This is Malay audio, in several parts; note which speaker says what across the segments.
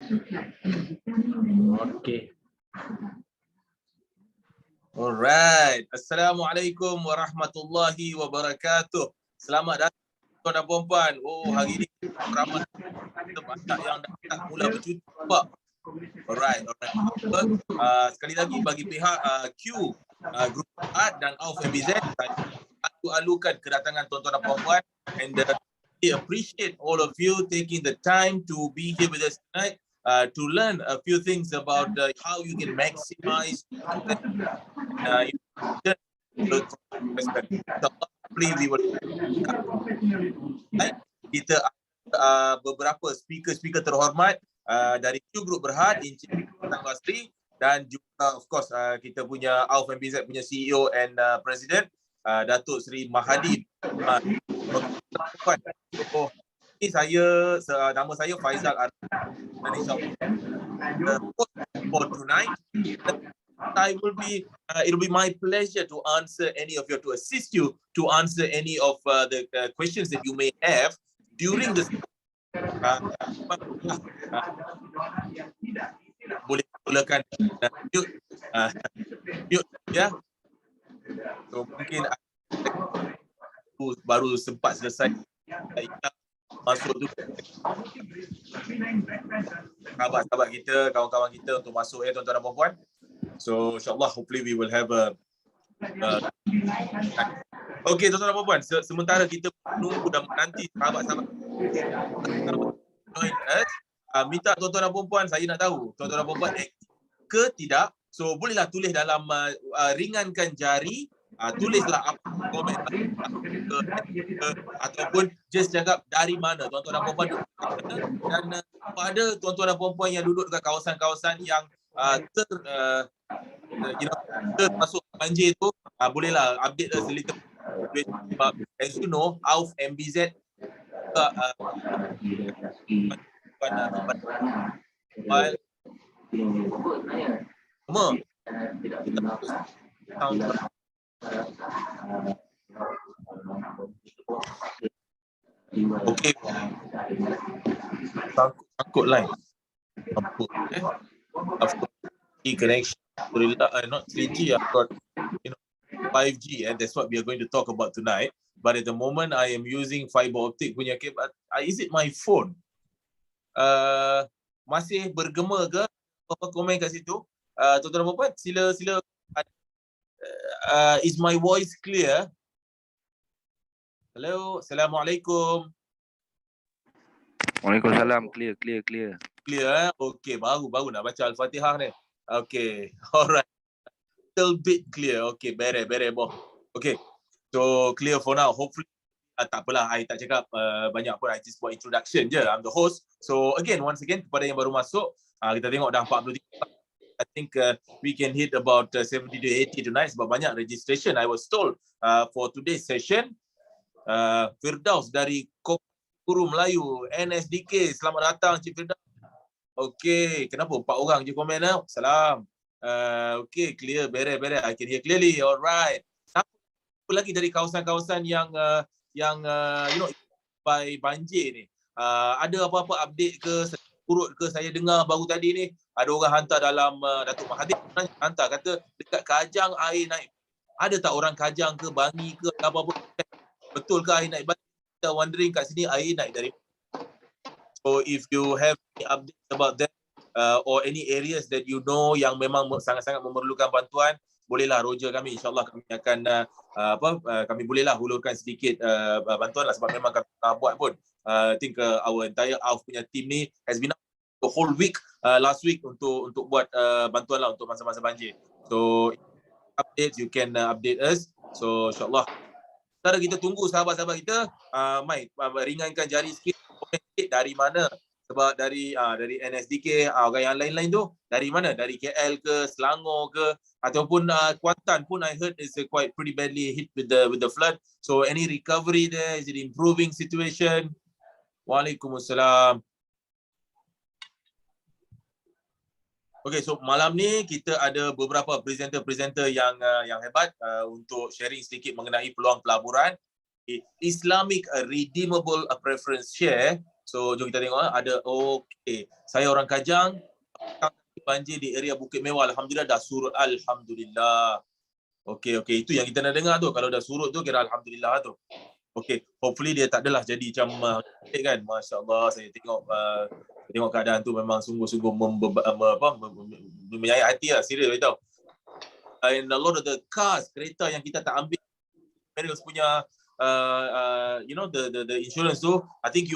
Speaker 1: Okay.
Speaker 2: Alright. Assalamualaikum warahmatullahi wabarakatuh. Selamat datang tuan dan puan-puan. Oh, hari ini ramai banyak yang dah mula bercuti. Alright. Sekali lagi bagi pihak Q, Grup Art dan AUF MBZ, saya alu-alukan kedatangan tuan-tuan dan puan-puan, and we appreciate all of you taking the time to be here with us tonight to learn a few things about how you can maximize kita beberapa speaker terhormat dari Q Group Berhad, Encik Tan Basri, dan juga of course kita punya AUF MBZ punya CEO and President Datuk Seri Mahathir. Ini nama saya Faizal Arif. For tonight, it'll be my pleasure to answer any of you, to assist you to answer any of the questions that you may have during this. Boleh mulakan mute ya. So mungkin baru sempat selesai masuk tu sahabat-sahabat kita, kawan-kawan kita untuk masuk ya tuan-tuan dan puan-puan. So insyaAllah hopefully we will have a okay tuan-tuan dan puan-puan, sementara kita menunggu dan menanti sahabat-sahabat join us, minta tuan-tuan dan puan-puan, saya nak tahu tuan-tuan dan puan-puan aktif ke tidak. So bolehlah tulis dalam ringankan jari, tulislah apa komen ataupun just cakap dari mana tuan-tuan dan puan-puan duduk, dan pada tuan-tuan dan puan-puan yang duduk dekat kawasan-kawasan yang termasuk banjir tu, bolehlah update us a little bit. As you know, AUF MBZ okay. Takut line. Connection. Not 3G, I've got 5G, and that's what we are going to talk about tonight. But at the moment, I am using fiber optic punya cable. Is it my phone? Masih bergema ke? Apa komen kat situ? Tuan-tuan dan puan-puan, sila. Is my voice clear? Hello, Assalamualaikum.
Speaker 3: Waalaikumsalam, clear.
Speaker 2: Clear, okay, baru nak baca Al-Fatihah ni. Okay, alright. Little bit clear. Okay, beres boh. Okay, so clear for now. Hopefully, tak apalah, I tak cakap banyak pun. I just buat introduction je. I'm the host. So again, once again, kepada yang baru masuk, kita tengok dah 43. I think we can hit about 70 to 80 tonight sebab banyak registration. I was told for today's session, Firdaus dari Guru Melayu, NSDK. Selamat datang, Cik Firdaus. Okay, kenapa 4 orang je komen lah? Salam. Okay, clear, beres. I can hear clearly. Alright. Apa lagi dari kawasan-kawasan yang by banjir ni? Ada apa-apa update ke, urut ke? Saya dengar baru tadi ni ada orang hantar dalam Datuk Mahathir hantar kata dekat Kajang air naik. Ada tak orang Kajang ke, Bangi ke, apa-apa? Betul ke air naik banjir? Kita wondering kat sini air naik dari. So if you have any updates about that or any areas that you know yang memang sangat-sangat memerlukan bantuan, bolehlah roja kami. InsyaAllah kami akan kami bolehlah hulurkan sedikit bantuan lah, sebab memang kami buat pun. I think our entire AUF punya team ni has been the whole week last week untuk buat bantuan lah untuk masa-masa banjir. So updates you can update us. So insyaAllah sekarang kita tunggu sahabat-sahabat kita, Mai ringankan jari sikit dari mana, sebab dari NSDK, orang yang lain-lain tu dari mana, dari KL ke, Selangor ke, ataupun Kuantan pun I heard is quite pretty badly hit with the flood. So any recovery there? Is it improving situation? Waalaikumsalam. Okay, so malam ni kita ada beberapa presenter yang hebat untuk sharing sedikit mengenai peluang pelaburan. Islamic Redeemable Preference Share. So jom kita tengok ada okey. Saya orang Kajang, banjir di area Bukit Mewah. Alhamdulillah dah surut. Alhamdulillah. Okey, itu yang kita nak dengar tu. Kalau dah surut tu kira alhamdulillah tu. Okey, hopefully dia tak adalah jadi macam kan. Masya-Allah, saya tengok keadaan tu memang sungguh-sungguh menyayat hati lah, serius tahu. And a lot of the cars, kereta yang kita tak ambil Perils punya the insurance tu, I think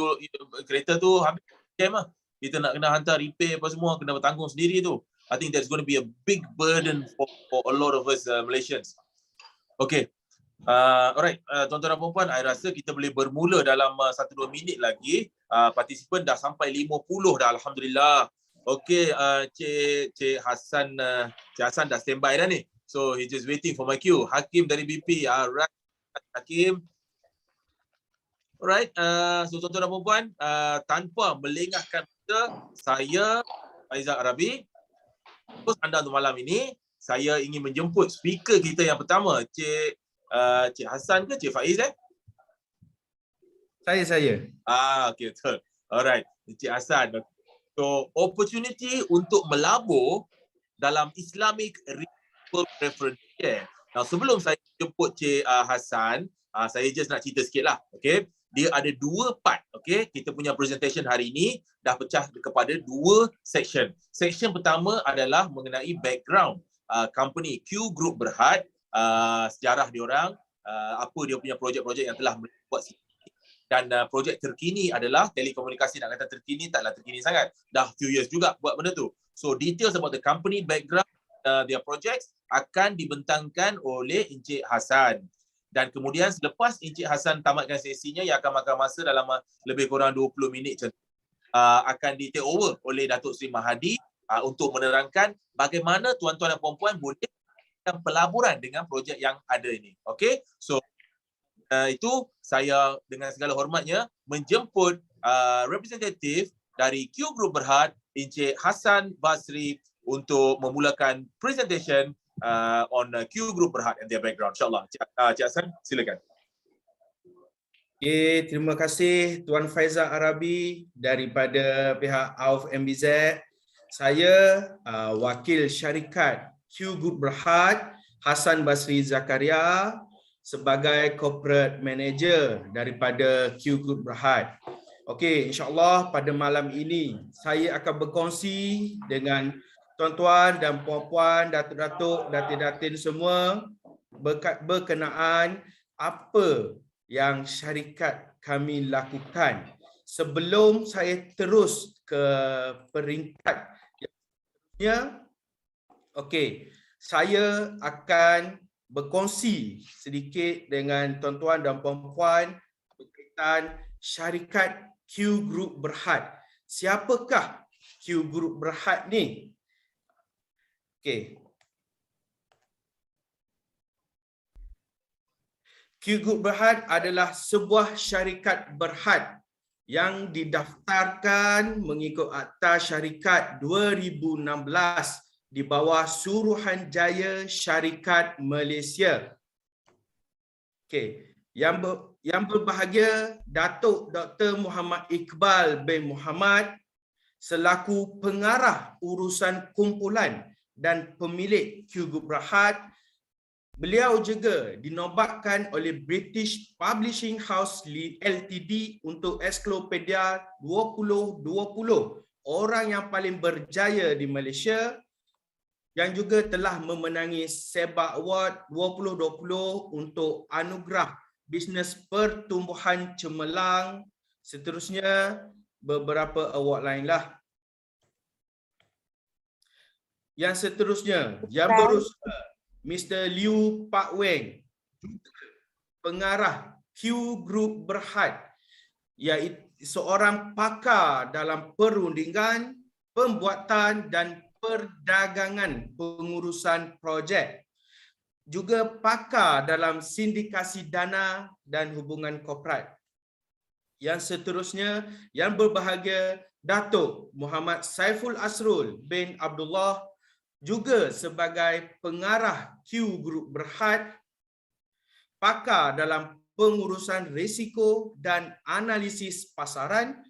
Speaker 2: kereta tu habis scam lah. Kita nak kena hantar repair apa semua, kena bertanggung sendiri tu. I think that's going to be a big burden for a lot of us Malaysians. Okay. Alright, tuan-tuan dan puan-puan, I rasa kita boleh bermula dalam 1-2 minit lagi. Participant dah sampai 50 dah, alhamdulillah. Okay, Cik Hassan dah standby dah ni. So he just waiting for my cue. Hakim dari BP. Alright, Hakim. Alright, so tuan-tuan dan puan-puan, tanpa melengahkan mata, saya Faizal Arabi. Terus anda untuk malam ini, saya ingin menjemput speaker kita yang pertama, Cik Hassan ke Cik Faiz
Speaker 1: Saya.
Speaker 2: Okay, betul. Alright, Cik Hassan. So, opportunity untuk melabur dalam Islamic Preference Share. Now, sebelum saya jemput Cik Hassan, saya just nak cerita sikit lah. Okay. Dia ada 2 part. Okay. Kita punya presentation hari ini dah pecah kepada 2 section. Section pertama adalah mengenai background company Q Group Berhad, sejarah diorang, apa dia punya projek-projek yang telah buat dan projek terkini adalah telekomunikasi. Nak kata terkini, taklah terkini sangat. Dah few years juga buat benda tu. So details about the company background, their projects akan dibentangkan oleh Encik Hassan. Dan kemudian selepas Encik Hassan tamatkan sesinya yang akan makan masa dalam lebih kurang 20 minit akan di take over oleh Datuk Seri Mahadi untuk menerangkan bagaimana tuan-tuan dan puan-puan boleh pelaburan dengan projek yang ada ini. Okay, so itu saya dengan segala hormatnya menjemput representatif dari Q Group Berhad, Encik Hassan Basri, untuk memulakan presentation on Q Group Berhad and their background. InsyaAllah. Cik Hassan, silakan.
Speaker 1: Okay, terima kasih Tuan Faizal Arabi daripada pihak AUF MBZ. Saya wakil syarikat Q Group Berhad, Hassan Basri Zakaria, sebagai corporate manager daripada Q Group Berhad. Okey, insya-Allah pada malam ini saya akan berkongsi dengan tuan-tuan dan puan-puan, datuk-datuk, datin-datin semua berkenaan apa yang syarikat kami lakukan. Sebelum saya terus ke peringkat yang okey, saya akan berkongsi sedikit dengan tuan-tuan dan puan-puan berkaitan syarikat Q Group Berhad. Siapakah Q Group Berhad ni? Okey. Q Group Berhad adalah sebuah syarikat berhad yang didaftarkan mengikut Akta Syarikat 2016 di bawah Suruhanjaya Syarikat Malaysia. Okey, yang berbahagia Datuk Dr. Muhammad Iqbal bin Muhammad selaku pengarah urusan kumpulan dan pemilik Q Group Berhad. Beliau juga dinobatkan oleh British Publishing House Ltd untuk Encyclopedia 2020, orang yang paling berjaya di Malaysia, yang juga telah memenangi SEBA Award 2020 untuk anugerah bisnes pertumbuhan cemerlang. Seterusnya beberapa award lainlah. Yang seterusnya, yang berusaha Mr. Liu Pak Weng, pengarah Q Group Berhad, iaitu seorang pakar dalam perundingan, pembuatan dan perdagangan pengurusan projek. Juga pakar dalam sindikasi dana dan hubungan korporat. Yang seterusnya, yang berbahagia Datuk Muhammad Saiful Asrul bin Abdullah, juga sebagai pengarah Q Group Berhad, pakar dalam pengurusan risiko dan analisis pasaran,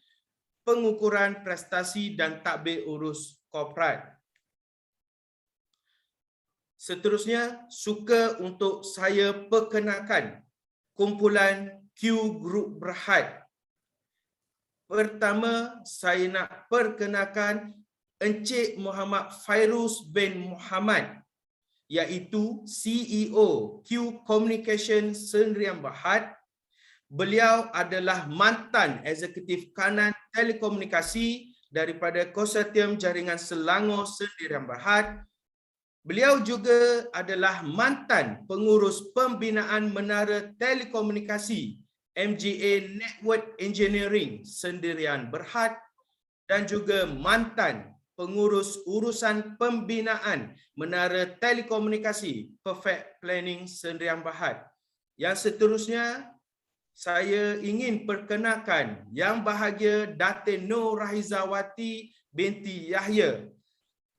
Speaker 1: pengukuran prestasi dan tadbir urus korporat. Seterusnya, suka untuk saya perkenalkan kumpulan Q Group Berhad. Pertama, saya nak perkenalkan Encik Muhammad Fairuz bin Muhammad, iaitu CEO Q Communication Sdn Berhad. Beliau adalah mantan eksekutif kanan telekomunikasi daripada Konsortium Jaringan Selangor Sdn Berhad. Beliau juga adalah mantan pengurus pembinaan menara telekomunikasi MGA Network Engineering Sdn Berhad dan juga mantan pengurus urusan pembinaan menara telekomunikasi Perfect Planning Sdn Berhad. Yang seterusnya, saya ingin perkenalkan Yang Bahagia Datin Nur Rahizawati binti Yahya,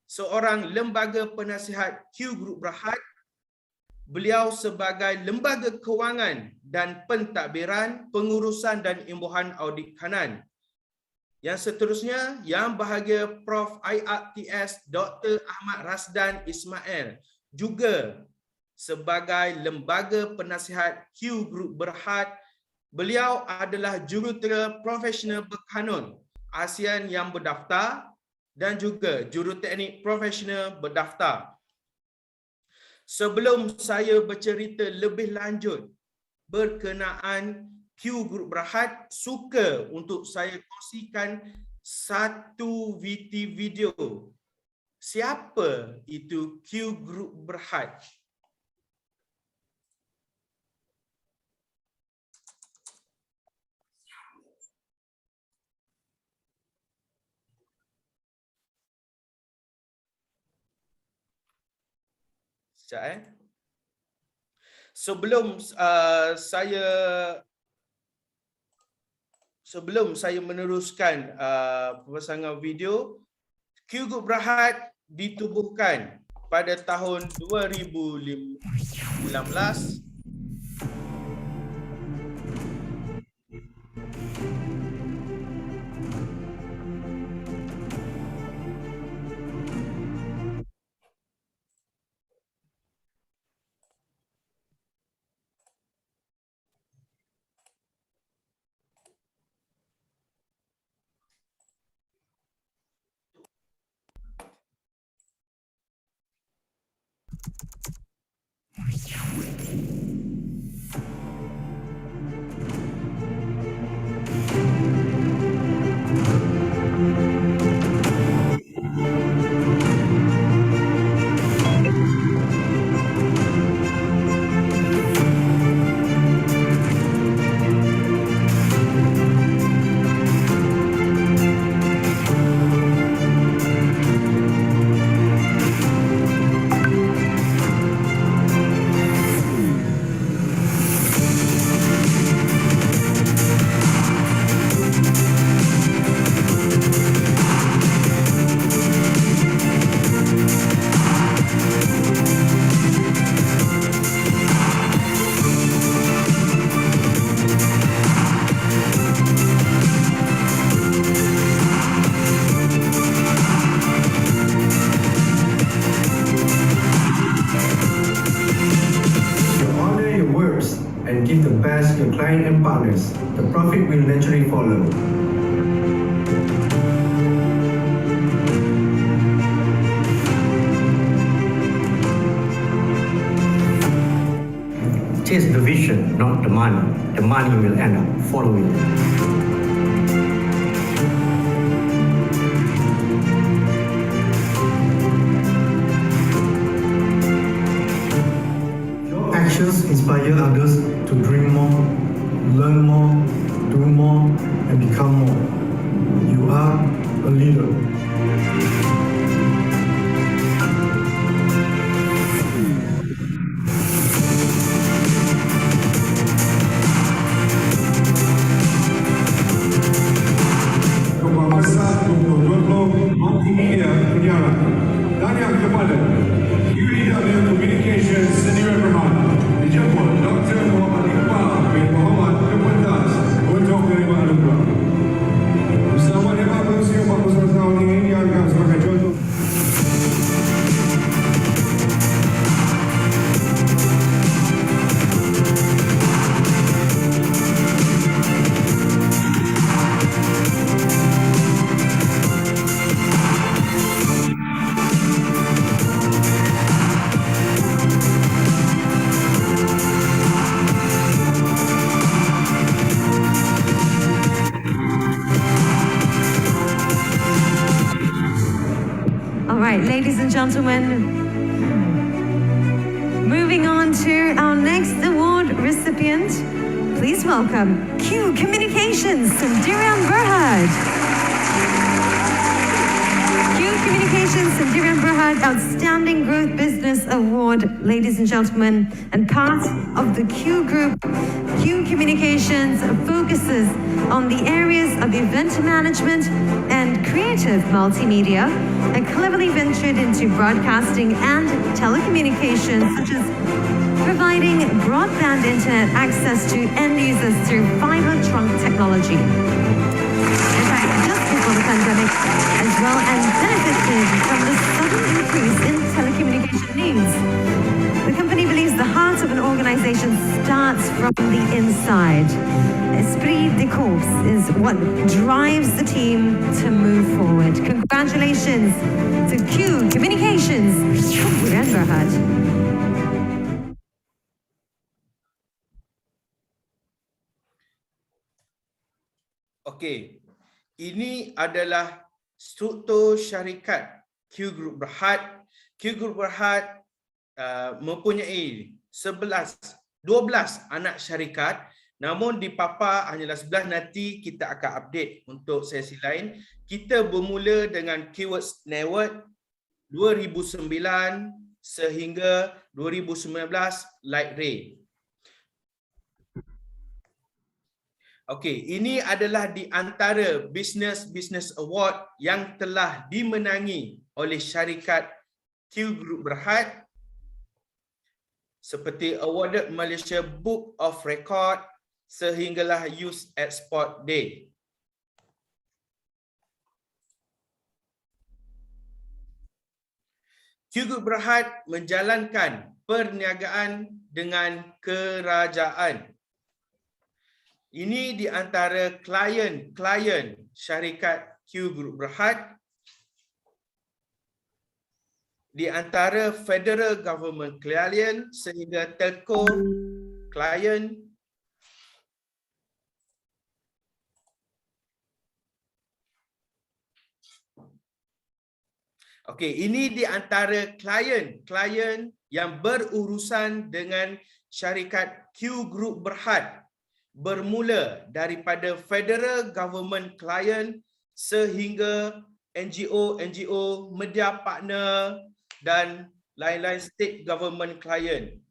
Speaker 1: seorang lembaga penasihat Q Group Berhad. Beliau sebagai lembaga kewangan dan pentadbiran, pengurusan dan imbuhan audit kanan. Yang seterusnya, Yang Bahagia Prof. IRTS Dr. Ahmad Rasdan Ismail, juga sebagai lembaga penasihat Q Group Berhad. Beliau adalah jurutera profesional berkanun ASEAN yang berdaftar dan juga juruteknik profesional berdaftar. Sebelum saya bercerita lebih lanjut berkenaan Q Group Berhad, suka untuk saya kongsikan satu video. Siapa itu Q Group Berhad? Sekejap. Sebelum saya meneruskan pemasangan video, Q Group Berhad ditubuhkan pada tahun 2019.
Speaker 3: And give the best to your client and partners. The profit will naturally follow. Chase the vision, not the money. The money will end up following. Actions inspire others to dream more, learn more, do more, and become more. You are a leader.
Speaker 4: Pembahasan untuk multimedia penyiaran dan yang kepada UDW Communications Sdn Berhad dijemput Dr. Muhammad Iqbal bin Muhammad Kepentas untuk menerima anugerah. Bersama
Speaker 5: All right, ladies and gentlemen, moving on to our next award recipient. Please welcome Q Communications Sendirian Berhad. Q Communications Sendirian Berhad Outstanding Growth Business Award, ladies and gentlemen, and part of the Q Group. Q Communications focuses on the areas of event management and creative multimedia, and cleverly ventured into broadcasting and telecommunications, such as providing broadband internet access to end users through fiber trunk technology. In fact, just before the pandemic, as well as benefited from the sudden increase in telecommunication needs. The company believes the heart of an organization starts from the inside. Esprit de corps is what drives the team to move forward. Congratulations to Q Communications Sendirian Berhad.
Speaker 1: Okey, ini adalah struktur syarikat Q Group Berhad. Q Group Berhad mempunyai 12 anak syarikat, namun di Papa hanyalah 11. Nanti kita akan update untuk sesi lain. Kita bermula dengan Keywords Network 2009 sehingga 2019 Light Ray. Okey, ini adalah di antara Business Award yang telah dimenangi oleh syarikat Q Group Berhad, seperti Awarded Malaysia Book of Record sehinggalah Youth Export Day. Q Group Berhad menjalankan perniagaan dengan kerajaan. Ini di antara klien syarikat Q Group Berhad, di antara Federal Government klien sehingga telco klien. Okey, ini di antara klien yang berurusan dengan syarikat Q Group Berhad, bermula daripada Federal Government klien sehingga NGO, media partner dan lain-lain state government klien.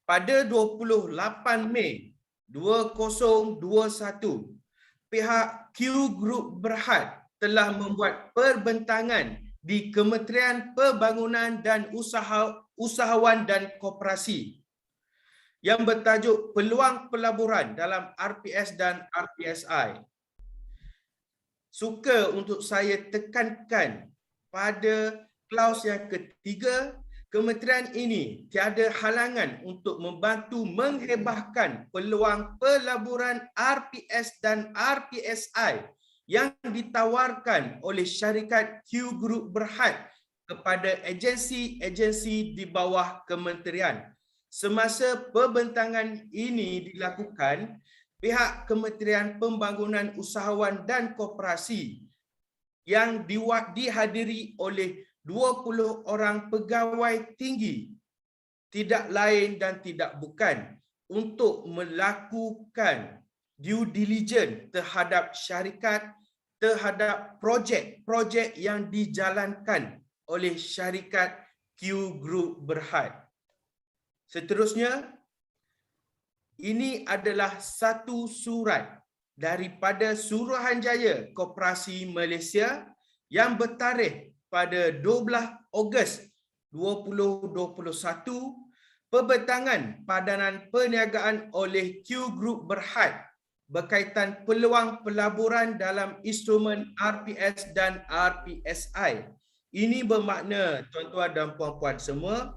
Speaker 1: Pada 28 Mei 2021, pihak Q Group Berhad telah membuat perbentangan di Kementerian Pembangunan dan Usahawan dan Koperasi yang bertajuk Peluang Pelaburan dalam RPS dan RPSI. Suka untuk saya tekankan pada klaus yang ketiga, kementerian ini tiada halangan untuk membantu menghebahkan peluang pelaburan RPS dan RPSI yang ditawarkan oleh syarikat Q Group Berhad kepada agensi-agensi di bawah kementerian. Semasa pembentangan ini dilakukan, pihak Kementerian Pembangunan Usahawan dan Koperasi yang dihadiri oleh 20 orang pegawai tinggi tidak lain dan tidak bukan untuk melakukan due diligence terhadap syarikat, terhadap projek-projek yang dijalankan oleh syarikat Q Group Berhad. Seterusnya, ini adalah satu surat daripada Suruhanjaya Koperasi Malaysia yang bertarikh pada 12 Ogos 2021, pembentangan padanan perniagaan oleh Q Group Berhad berkaitan peluang pelaburan dalam instrumen RPS dan RPSI. Ini bermakna, tuan-tuan dan puan-puan semua,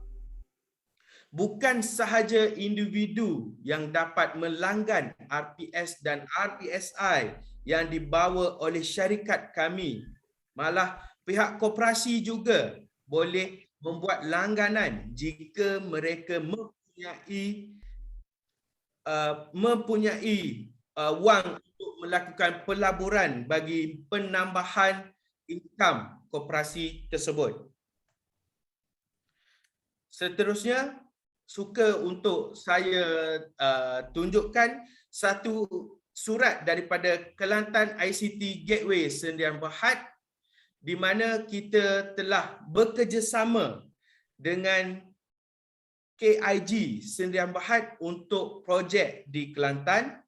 Speaker 1: bukan sahaja individu yang dapat melanggan RPS dan RPSI yang dibawa oleh syarikat kami, malah pihak koperasi juga boleh membuat langganan jika mereka mempunyai wang untuk melakukan pelaburan bagi penambahan income koperasi tersebut. Seterusnya, suka untuk saya tunjukkan satu surat daripada Kelantan ICT Gateway Sdn Bhd di mana kita telah bekerjasama dengan KIG Sdn Bhd untuk projek di Kelantan.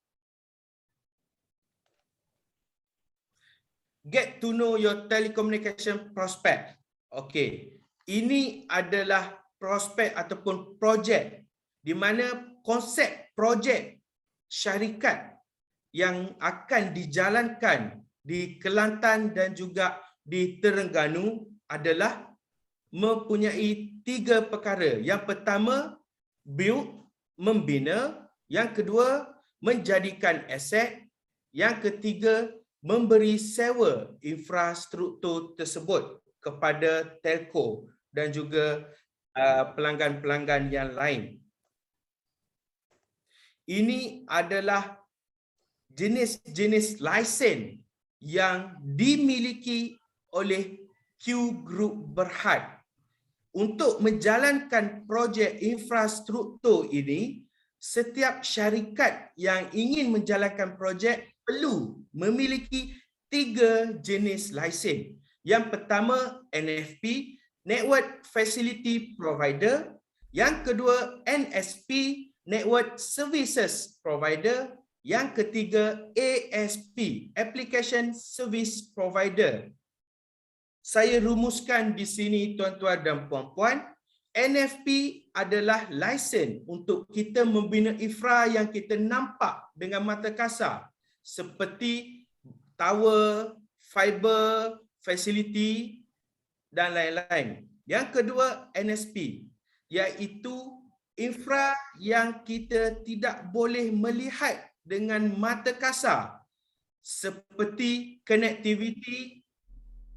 Speaker 1: Get to know your telecommunication prospect. Okey, ini adalah prospek ataupun projek di mana konsep projek syarikat yang akan dijalankan di Kelantan dan juga di Terengganu adalah mempunyai 3 perkara. Yang pertama, build, membina. Yang kedua, menjadikan aset. Yang ketiga, memberi sewa infrastruktur tersebut kepada telco dan juga pelanggan-pelanggan yang lain. Ini adalah jenis-jenis lesen yang dimiliki oleh Q Group Berhad. Untuk menjalankan projek infrastruktur ini, setiap syarikat yang ingin menjalankan projek perlu memiliki 3 jenis lesen. Yang pertama, NFP, Network Facility Provider. Yang kedua, NSP, Network Services Provider. Yang ketiga, ASP, Application Service Provider. Saya rumuskan di sini tuan-tuan dan puan-puan. NFP adalah lesen untuk kita membina infra yang kita nampak dengan mata kasar seperti tower, fiber, facility dan lain-lain. Yang kedua, NSP, iaitu infra yang kita tidak boleh melihat dengan mata kasar seperti connectivity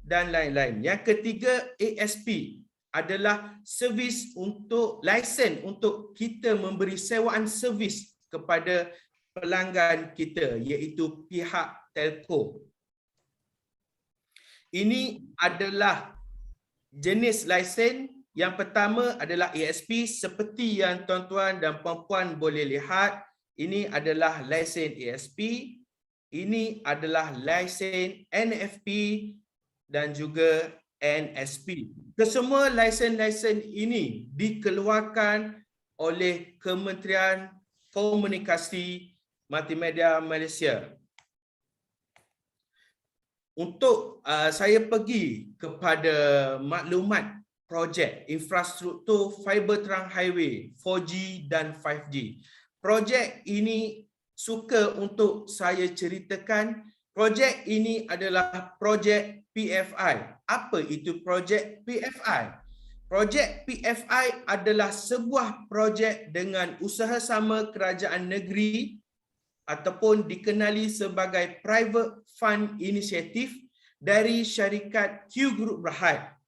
Speaker 1: dan lain-lain. Yang ketiga, ASP adalah servis untuk lesen untuk kita memberi sewaan servis kepada pelanggan kita, iaitu pihak telco. Ini adalah jenis lesen. Yang pertama adalah ASP, seperti yang tuan-tuan dan puan-puan boleh lihat. Ini adalah lesen ASP, ini adalah lesen NFP dan juga NSP. Kesemua lesen-lesen ini dikeluarkan oleh Kementerian Komunikasi Multimedia Malaysia. Untuk saya pergi kepada maklumat projek infrastruktur fiber terang highway 4G dan 5G. Projek ini suka untuk saya ceritakan. Projek ini adalah projek PFI. Apa itu projek PFI? Projek PFI adalah sebuah projek dengan usaha-sama kerajaan negeri ataupun dikenali sebagai Private Fund Initiative dari syarikat Q Group Berhad,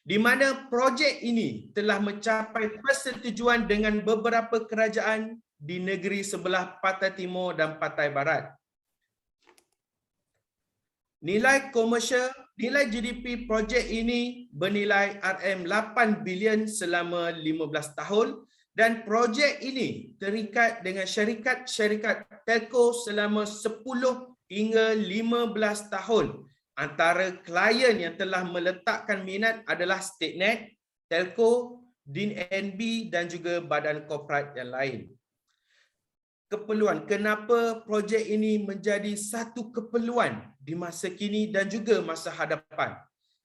Speaker 1: di mana projek ini telah mencapai persetujuan dengan beberapa kerajaan di negeri sebelah Pantai Timur dan Pantai Barat. Nilai komersial, nilai GDP projek ini bernilai RM8 bilion selama 15 tahun dan projek ini terikat dengan syarikat-syarikat telco selama 10 hingga 15 tahun. Antara klien yang telah meletakkan minat adalah StateNet, Telco, DNB dan juga badan korporat yang lain. Keperluan, kenapa projek ini menjadi satu keperluan di masa kini dan juga masa hadapan.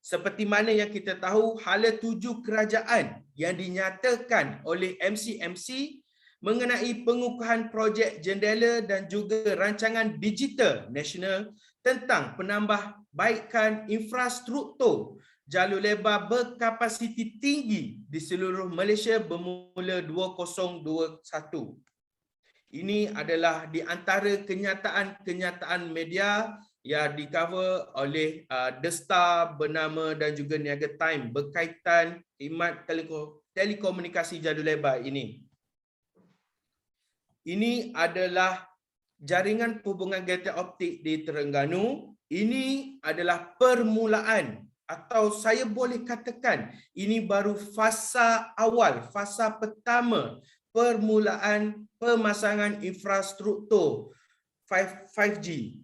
Speaker 1: Seperti mana yang kita tahu, hala 7 kerajaan yang dinyatakan oleh MCMC mengenai pengukuhan projek jendela dan juga rancangan digital nasional tentang penambahbaikan infrastruktur jalur lebar berkapasiti tinggi di seluruh Malaysia bermula 2021. Ini adalah di antara kenyataan-kenyataan media yang di-cover oleh The Star bernama dan juga Niaga Time berkaitan khidmat telekomunikasi jalur lebar ini. Ini adalah jaringan perhubungan genetik optik di Terengganu. Ini adalah permulaan, atau saya boleh katakan ini baru fasa awal, fasa pertama permulaan pemasangan infrastruktur 5G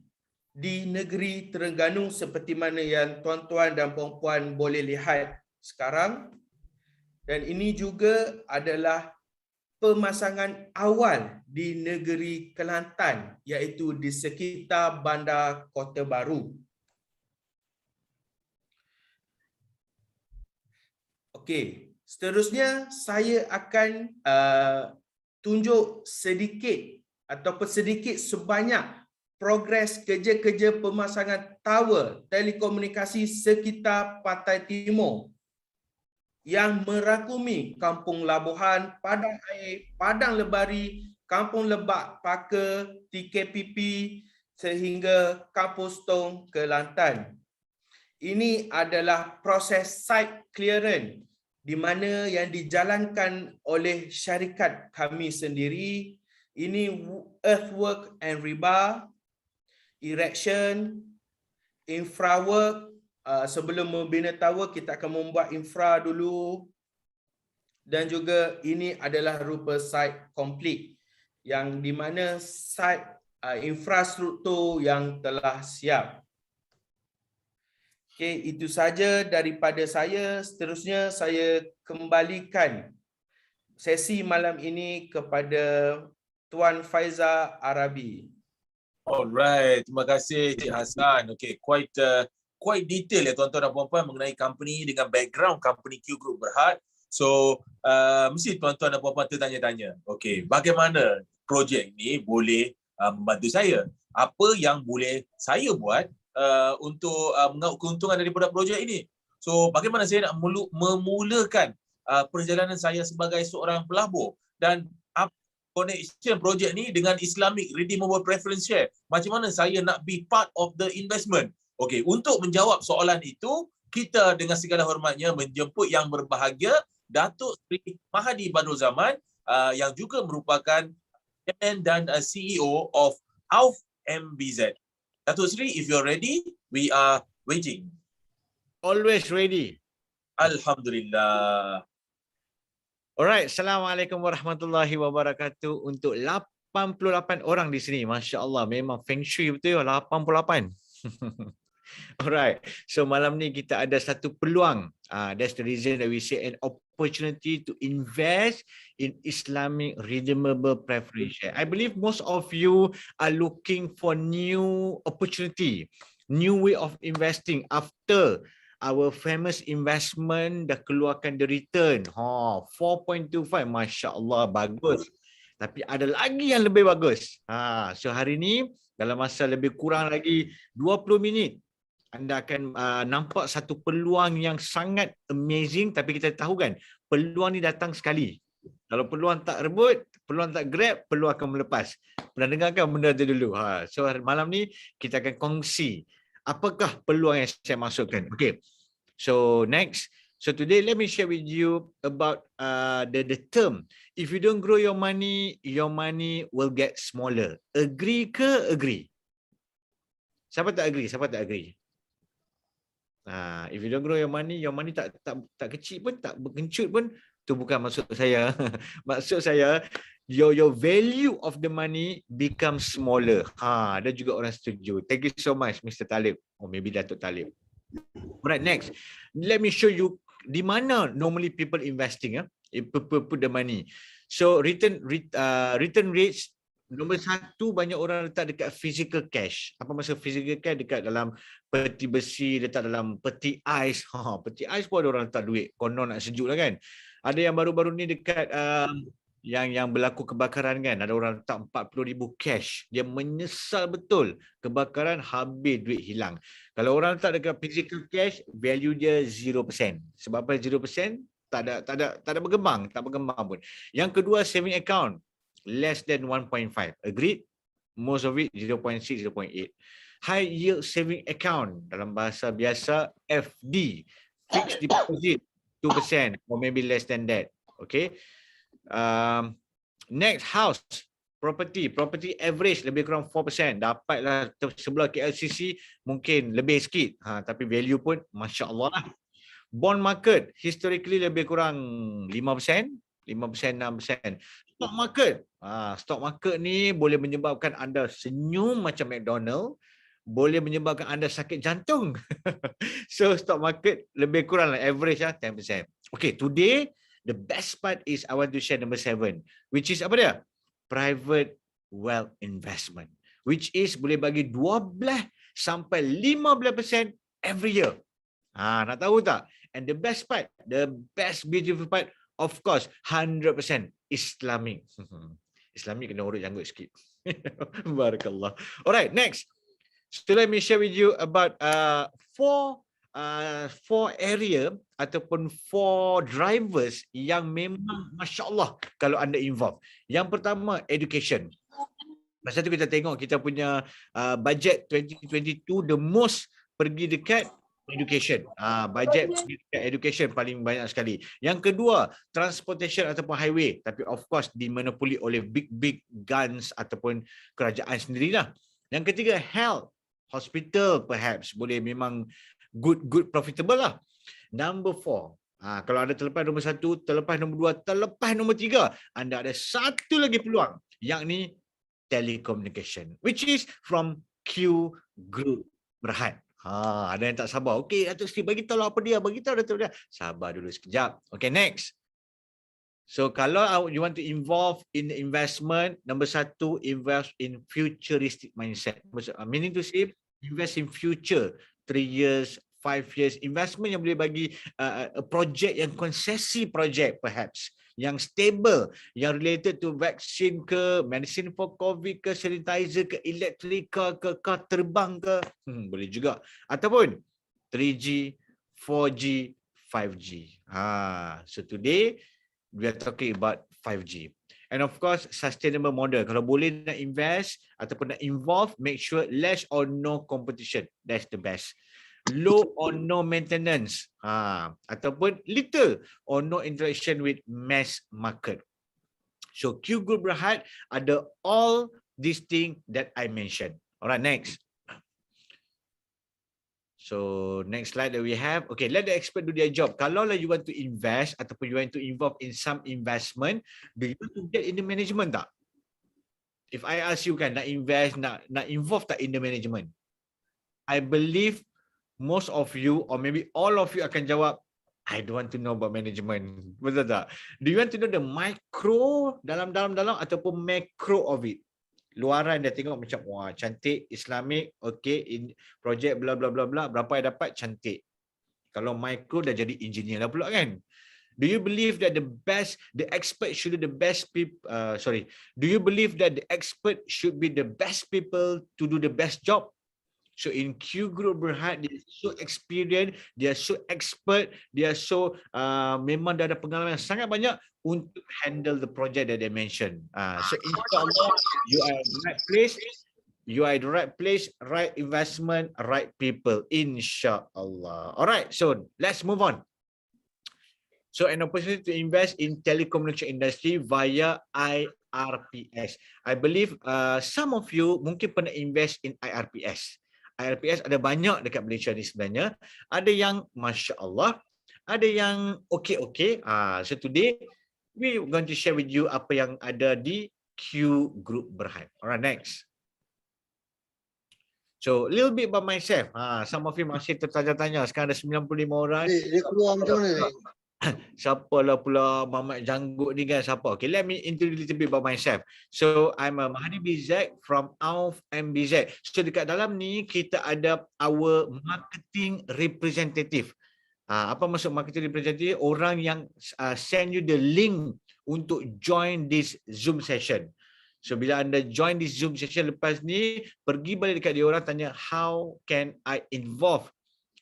Speaker 1: di negeri Terengganu seperti mana yang tuan-tuan dan puan-puan boleh lihat sekarang. Dan ini juga adalah pemasangan awal di negeri Kelantan, iaitu di sekitar Bandar Kota Baru. Okey, seterusnya saya akan tunjuk sedikit ataupun sedikit sebanyak progres kerja-kerja pemasangan tower telekomunikasi sekitar Pantai Timur yang merakumi Kampung Labuhan, Padang Air, Padang Lebari, Kampung Lebak Paka, TKPP sehingga Kampus Tong, Kelantan. Ini adalah proses site clearance di mana yang dijalankan oleh syarikat kami sendiri. Ini earthwork and rebar, erection, infra work. Sebelum membina tower, kita akan membuat infra dulu. Dan juga ini adalah rupa site complete yang di mana site infrastruktur yang telah siap. Okey, itu saja daripada saya. Seterusnya saya kembalikan sesi malam ini kepada Tuan Faiza Arabi.
Speaker 2: Alright, terima kasih Cik Hassan. Okay, quite detail ya tuan-tuan dan puan-puan mengenai company dengan background company Q Group Berhad. So, mesti tuan-tuan dan puan-puan tertanya-tanya. Okay, bagaimana projek ni boleh membantu saya? Apa yang boleh saya buat untuk mengaut keuntungan daripada projek ini? So, bagaimana saya nak memulakan perjalanan saya sebagai seorang pelabur? Dan connection projek ni dengan Islamic Redeemable Preference Share. Macam mana saya nak be part of the investment? Okey, untuk menjawab soalan itu, kita dengan segala hormatnya menjemput yang berbahagia Datuk Seri Mahadi Badrul Zaman yang juga merupakan Chairman dan CEO of AUF MBZ. Datuk Seri, if you're ready, we are waiting.
Speaker 6: Always ready.
Speaker 2: Alhamdulillah.
Speaker 6: Alright, Assalamualaikum warahmatullahi wabarakatuh. Untuk 88 orang di sini, Masya Allah, memang feng shui betul ya, 88. Alright, so malam ni kita ada satu peluang. That's the reason that we say an opportunity to invest in Islamic Redeemable Preference Share. I believe most of you are looking for new opportunity, new way of investing after our famous investment dah keluarkan the return. 4.25, Masya Allah, bagus. Tapi ada lagi yang lebih bagus. So hari ni dalam masa lebih kurang lagi 20 minit, anda akan nampak satu peluang yang sangat amazing. Tapi kita tahu kan, peluang ni datang sekali. Kalau peluang tak rebut, peluang tak grab, peluang akan melepas. Pernah dengarkan benda tu dulu? So malam ni kita akan kongsi apakah peluang yang saya masukkan. Okay, so next. So today let me share with you about the term. If you don't grow your money will get smaller. Agree ke agree? Siapa tak agree? Siapa tak agree? If you don't grow your money tak kecil pun, tak berkencut pun, tu bukan maksud saya. Maksud saya, your value of the money becomes smaller. Ada juga orang setuju. Thank you so much, Mr. Talib. Or maybe Datuk Talib. Alright, next. Let me show you di mana normally people investing, put the money. So return rates, nombor satu, banyak orang letak dekat physical cash. Apa maksud physical cash? Dekat dalam peti besi, letak dalam peti ais. Peti ais pun ada orang letak duit. Konon nak sejuk lah kan. Ada yang baru-baru ni dekat yang berlaku kebakaran kan. Ada orang letak 40,000 cash. Dia menyesal betul. Kebakaran, habis duit hilang. Kalau orang letak dekat physical cash, value dia 0%. Sebab apa 0%? Tak ada berkembang. Tak berkembang pun. Yang kedua, saving account. Less than 1.5. Agreed? Most of it 0.6, 0.8. High yield saving account. Dalam bahasa biasa, FD. Fixed deposit 2% or maybe less than that. Okay. Next, house property average lebih kurang 4%. Dapatlah sebelah KLCC mungkin lebih sikit. Tapi value pun Masya Allah lah. Bond market historically lebih kurang 5%, 6%. Stock market ni boleh menyebabkan anda senyum macam McDonald, boleh menyebabkan anda sakit jantung. So stock market lebih kurang lah average 10%. Okay, today the best part is I want to share number 7, which is apa dia? Private wealth investment, which is boleh bagi 12 sampai 15% every year. Nak tahu tak? And the best part, the best beautiful part, of course, 100% Islamic. Islamic kena urut janggut sikit. Barakallah. Alright, next. So let me share with you about four area ataupun 4 drivers yang memang Masya Allah kalau anda involve. Yang pertama, education. Masa tu kita tengok kita punya budget 2022, the most pergi dekat education. Budget pergi dekat education paling banyak sekali. Yang kedua, transportation ataupun highway. Tapi of course dimonopoli oleh big guns ataupun kerajaan sendirilah. Yang ketiga, health. Hospital perhaps boleh memang good profitable lah. Number 4, kalau anda terlepas nombor 1, terlepas nombor 2, terlepas nombor 3, anda ada satu lagi peluang, yakni telecommunication, which is from Q Group Berhad. Ada yang tak sabar. Okey, Datuk Sri, bagi tahu apa dia, bagi tahu Datuk dia. Sabar dulu sekejap. Okay, next. So kalau you want to involve in the investment, number 1, invest in futuristic mindset. Meaning to say, invest in future, 3 years, 5 years, investment yang boleh bagi a project yang konsesi project perhaps, yang stable, yang related to vaccine ke, medicine for COVID ke, sanitizer ke, elektrika ke, car terbang ke, boleh juga. Ataupun 3G, 4G, 5G. So today, we are talking about 5G. And of course, sustainable model. Kalau boleh nak invest ataupun nak involve, make sure less or no competition. That's the best. Low or no maintenance. Ataupun little or no interaction with mass market. So Q Group Berhad ada all these things that I mentioned. Alright, next. So next slide that we have. Okay, let the expert do their job. Kalau you want to invest ataupun you want to involve in some investment, do you want to get in the management tak? If I ask you kan, nak invest, nak involve tak in the management? I believe most of you or maybe all of you akan jawab, I don't want to know about management. Betul tak? Do you want to know the micro dalam ataupun macro of it? Luaran dia tengok macam wah cantik, Islamic, okay, in project bla bla bla bla, berapa yang dapat, cantik. Kalau micro dah jadi engineer lah pula kan. Do you believe that the expert should be the best people, do you believe that the expert should be the best people to do the best job? So in Q Group Berhad, they are so experienced, they are so expert, they are so memang dah ada pengalaman yang sangat banyak untuk handle the project that they mentioned. So insyaAllah, you are in the right place, you are in the right place, right investment, right people, insyaAllah. Alright, so let's move on. So an opportunity to invest in telecommunication industry via IRPS. I believe some of you mungkin pernah invest in IRPS. IRPS ada banyak dekat Malaysia ni sebenarnya. Ada yang Masya Allah, ada yang okay. So today, we going to share with you apa yang ada di Q Group Berhad. Alright, next. So, a little bit about myself. Some of you masih tertanya-tanya. Sekarang ada 95 orang.
Speaker 7: Dia keluar macam mana ni?
Speaker 6: Siapalah pula Mamat Janggut ni kan, siapa? Okay, let me introduce a little bit about myself. So, I'm a Mahdi Bizak from AUF MBZ. So, dekat dalam ni, kita ada our marketing representative. Apa maksud marketing representative? Orang yang send you the link untuk join this Zoom session. So, bila anda join this Zoom session lepas ni, pergi balik dekat dia orang, tanya, how can I involve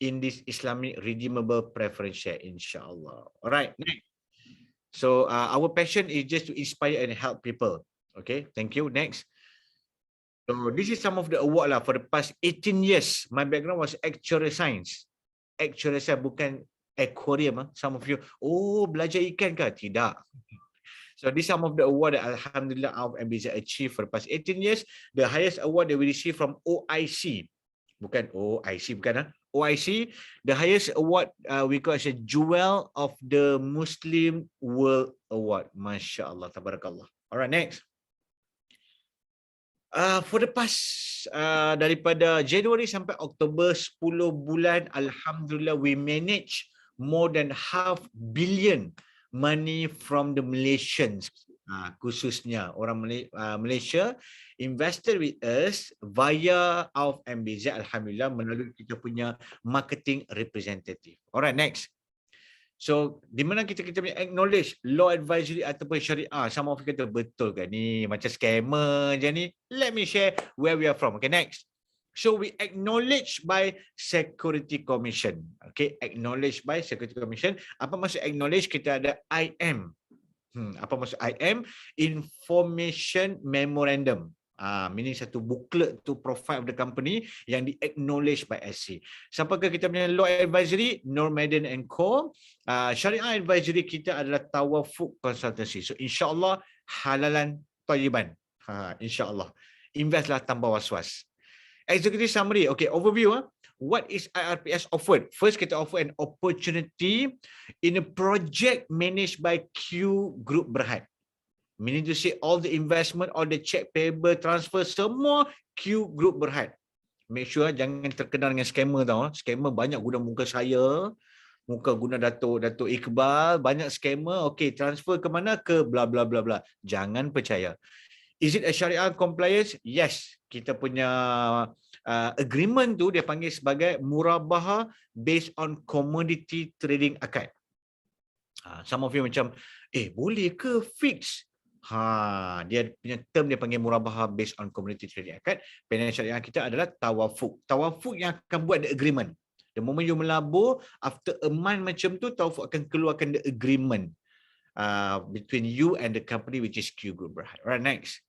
Speaker 6: in this Islamic redeemable preference share, insyaAllah. Alright, next. So our passion is just to inspire and help people. Okay, thank you. Next. So this is some of the award lah for the past 18 years. My background was actuarial science. Actuarial science bukan aquarium. Some of you, oh belajar ikan ke? Tidak. So these are some of the award that Alhamdulillah our MBZ achieved for the past 18 years. The highest award that we received from OIC, bukan OIC, bukan OIC, the highest award we got is a Jewel of the Muslim World Award. Masya Allah, tabarakallah. Alright, next. For the past daripada January sampai Oktober 10 bulan, Alhamdulillah we manage more than $500 million money from the Malaysians, khususnya orang Malaysia invested with us via our MBZ, Alhamdulillah, melalui kita punya marketing representative. Alright, next. So, di mana kita punya acknowledge law advisory ataupun syariah. Some of you kata, betul ke ni? Macam scammer je ni. Let me share where we are from. Okay, next. So, we acknowledge by Security Commission. Okay, acknowledge by Security Commission. Apa maksud acknowledge? Kita ada IM. Apa maksud IM? Information Memorandum. Meaning satu booklet to profile of the company yang di-acknowledge by SC. Sampaikan kita punya law advisory, Nur Madden and Co. Syariah advisory kita adalah Tawafuk Consultancy. So insyaAllah halalan tayyiban. InsyaAllah. Investlah tanpa was-was. Executive summary. Okay, overview. What is IRPS offered? First, kita offer an opportunity in a project managed by Q Group Berhad. Meaning to say all the investment, all the check payable, transfer, semua Q Group Berhad. Make sure jangan terkenal dengan scammer tau. Scammer banyak guna muka saya, muka guna Datuk Iqbal, banyak scammer. Okay, transfer ke mana? Ke bla bla bla bla. Jangan percaya. Is it a Sharia compliance? Yes. Kita punya agreement tu dia panggil sebagai murabaha based on commodity trading akad. Some of you macam, boleh ke fix? Dia punya term dia panggil murabaha based on commodity trading akad. Penilaian syariah kita adalah tawafuk. Tawafuk yang akan buat the agreement. The moment you melabur, after a month macam tu, tawafuk akan keluarkan the agreement between you and the company which is Q Group Berhad. Alright, next.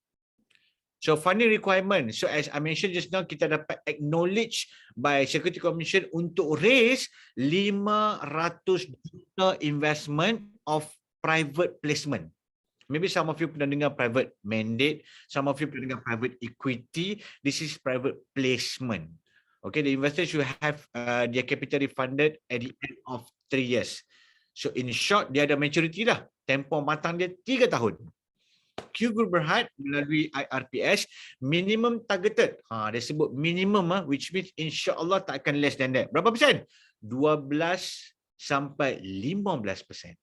Speaker 6: So funding requirement. So as I mentioned just now, kita dapat acknowledge by Security Commission untuk raise 500 juta investment of private placement. Maybe some of you pernah dengar private mandate, some of you pernah dengar private equity. This is private placement. Okay, the investors should have their capital refunded at the end of 3 years. So in short, dia ada maturity dah. Tempoh matang dia 3 tahun. Q Group Berhad melalui IRPS minimum targeted. Dia sebut minimum, which means insya-Allah tak akan less than that. Berapa persen? 12 sampai 15%.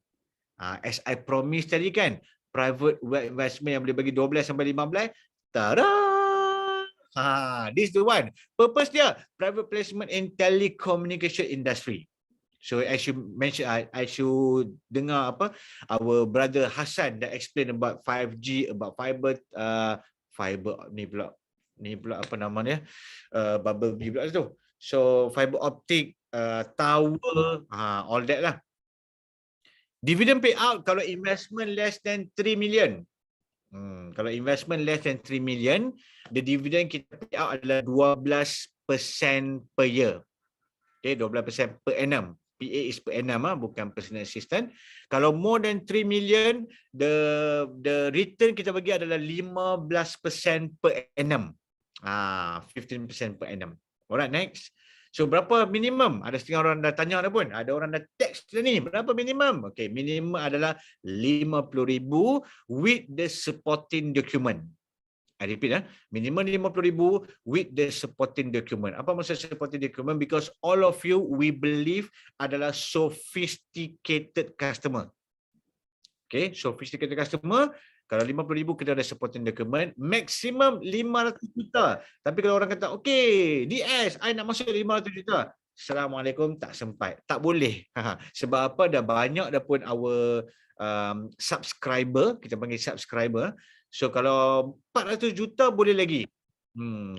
Speaker 6: As I promised tadi kan, private wealth investment yang boleh bagi 12 sampai 15. Tada! This is the one. Purpose dia private placement in telecommunication industry. So as you mentioned, as you dengar our brother Hassan that explain about 5G, about fiber ni pula apa nama dia, bubble bee pula tu. So fiber optic, tower, all that lah. Dividend payout kalau investment less than 3 million. Kalau investment less than 3 million, the dividend kita payout adalah 12% per year. Okay, 12% per annum. PA is per annum, bukan personal assistant. Kalau more than 3 million, the return kita bagi adalah 15% per annum. 15% per annum. Alright, next. So berapa minimum? Ada setengah orang dah tanya dah pun. Ada orang dah text dah ni. Berapa minimum? Okay, minimum adalah 50,000 with the supporting document. I repeat, minimum 50,000 with the supporting document. Apa maksud supporting document? Because all of you, we believe, adalah sophisticated customer. Okay, sophisticated customer. Kalau 50,000 kita ada supporting document. Maximum 500 juta. Tapi kalau orang kata, okay, DS, I nak masuk 500 juta. Assalamualaikum, tak sempat. Tak boleh. Sebab apa? Dah banyak dah pun our subscriber, kita panggil subscriber. So kalau 400 juta boleh lagi.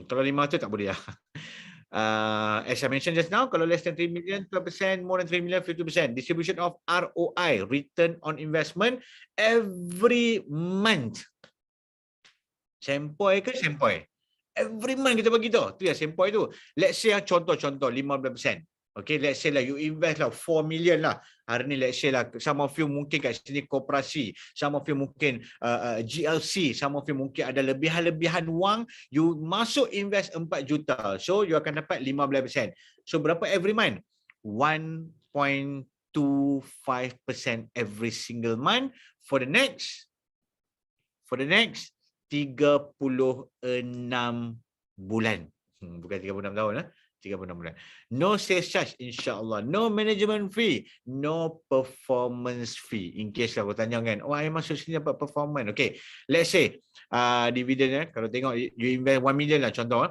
Speaker 6: Kalau 500 tak boleh lah. As I mentioned just now, kalau less than 3 million, 12%, more than 3 million, 50%. Distribution of ROI, return on investment, every month. Sempoi ke sempoi? Every month kita bagi tu. Tu ya sempoi tu. Let's say contoh 15%. Okay, let's say lah you invest lah 4 million lah. Hari ni let's say lah some of you mungkin kat sini koperasi, some of you mungkin GLC, some of you mungkin ada lebihan-lebihan wang, you masuk invest 4 juta. So you akan dapat 15%. So berapa every month? 1.25% every single month for the next 36 bulan. Bukan 36 tahun lah. 36 bulan. No sales charge, insyaAllah. No management fee. No performance fee. In case kau tanya kan, oh, I masuk sini dapat performance. Okay, let's say dividen kalau tengok you invest 1 million lah contoh.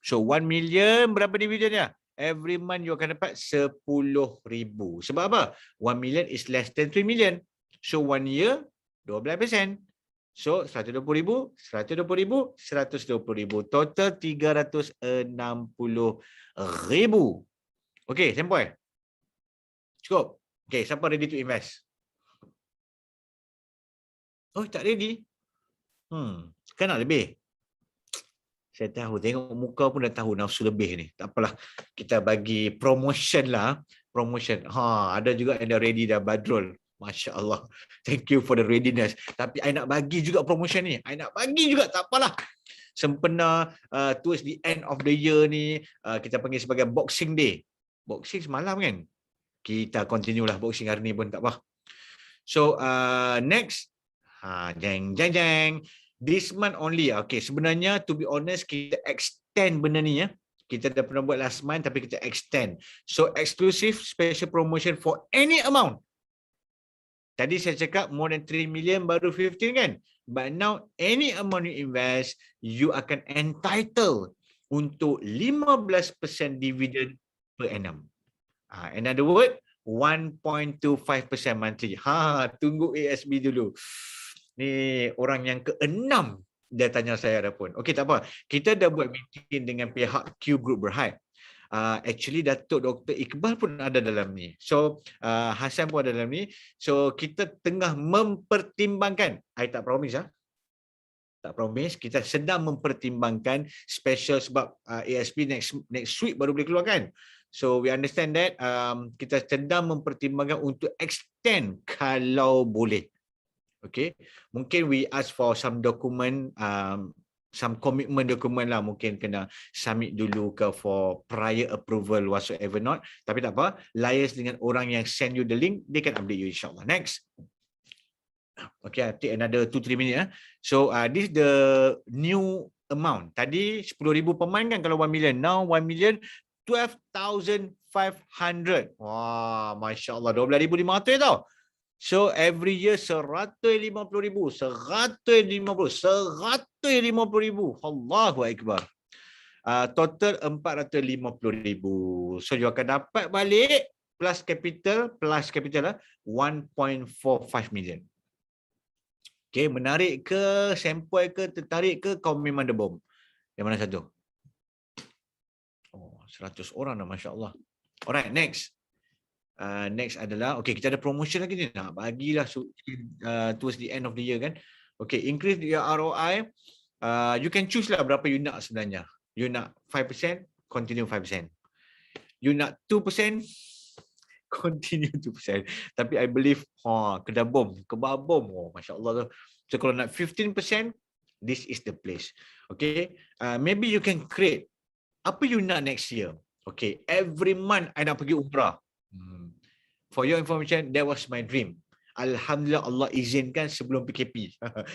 Speaker 6: So 1 million berapa dividennya? Every month you akan dapat 10,000. Sebab apa? 1 million is less than 3 million. So 1 year, 12%. So 120,000, 120,000, 120,000. Total 360,000. Okay, sampai? Cukup? Okay, siapa ready to invest? Oh, tak ready? Kan nak lebih? Saya tahu, tengok muka pun dah tahu nafsu lebih ni. Tak apalah, kita bagi promotion lah. Promotion. Ada juga yang dah ready dah, Badrul. Masya Allah. Thank you for the readiness. Tapi I nak bagi juga promotion ni. I nak bagi juga, tak apalah. Sempena towards the end of the year ni, kita panggil sebagai Boxing Day. Boxing semalam kan? Kita continue lah boxing hari ni pun tak apa. So next. Jeng. This month only. Okay, sebenarnya to be honest, kita extend benda ni ya. Kita dah pernah buat last month tapi kita extend. So exclusive special promotion for any amount. Tadi saya cakap more than 3 million baru 15 kan? But now any amount you invest, you akan entitled untuk 15% dividend per annum. In other words, 1.25% monthly. Tunggu ASB dulu. Ni orang yang ke-6 dia tanya saya dah pun. Okey, tak apa. Kita dah buat meeting dengan pihak Q Group Berhad. Actually Datuk Dr. Iqbal pun ada dalam ni. So Hassan pun ada dalam ni. So kita tengah mempertimbangkan. I tak promise tak promise. Kita sedang mempertimbangkan special sebab ASP next week baru boleh keluarkan. So we understand that kita sedang mempertimbangkan untuk extend kalau boleh. Okay, mungkin we ask for some document, some commitment document lah, mungkin kena submit dulu ke for prior approval whatsoever not. Tapi tak apa, liaise dengan orang yang send you the link, they can update you insyaAllah. Next. Okay, I take another 2-3 minutes. So this is the new amount. Tadi 10,000 per month kan kalau 1 million. Now 1 million 12,500. Wah, Masya Allah, 12,500 tau. So every year 150,000. 150,000. Allahu Akbar. Total 450,000. So you akan dapat balik plus capital 1.45 million. Okay, menarik ke, sampai ke, tertarik ke, kau memang the bomb. Yang mana satu? Oh, 100 orang dah, Masya Allah. Alright, next. Next adalah, okay, kita ada promotion lagi ni, nak bagilah towards the end of the year kan. Okay, increase your ROI. You can choose lah berapa you nak sebenarnya. You nak 5%, continue 5%. You nak 2%, continue 2%. Tapi I believe, kebabom. Masya Allah tu. So kalau nak 15%, this is the place. Okay, maybe you can create apa you nak next year. Okay, every month I nak pergi umrah. For your information, that was my dream. Alhamdulillah, Allah izinkan sebelum PKP.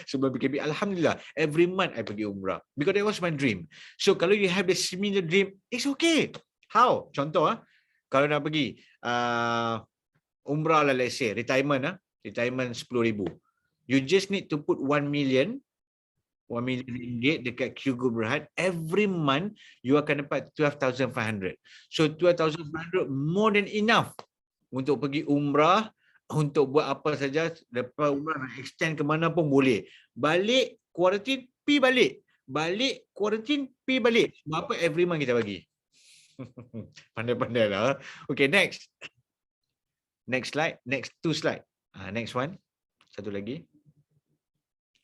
Speaker 6: Sebelum PKP, Alhamdulillah, every month I pergi umrah. Because that was my dream. So kalau you have the similar dream, it's okay. How? Contoh, kalau nak pergi umrah lah, let's say, retirement 10,000. You just need to put 1 million ringgit dekat Q Group Berhad. Every month, you akan dapat 12,500. So 12,500 more than enough untuk pergi umrah, untuk buat apa saja. Lepas umrah nak extend ke mana pun boleh. Balik, quarantine, pi balik. Balik, quarantine, pi balik. Sebab apa every month kita bagi. Pandai-pandai lah. Okay, next. Next slide. Next 2 slide. Next one. Satu lagi.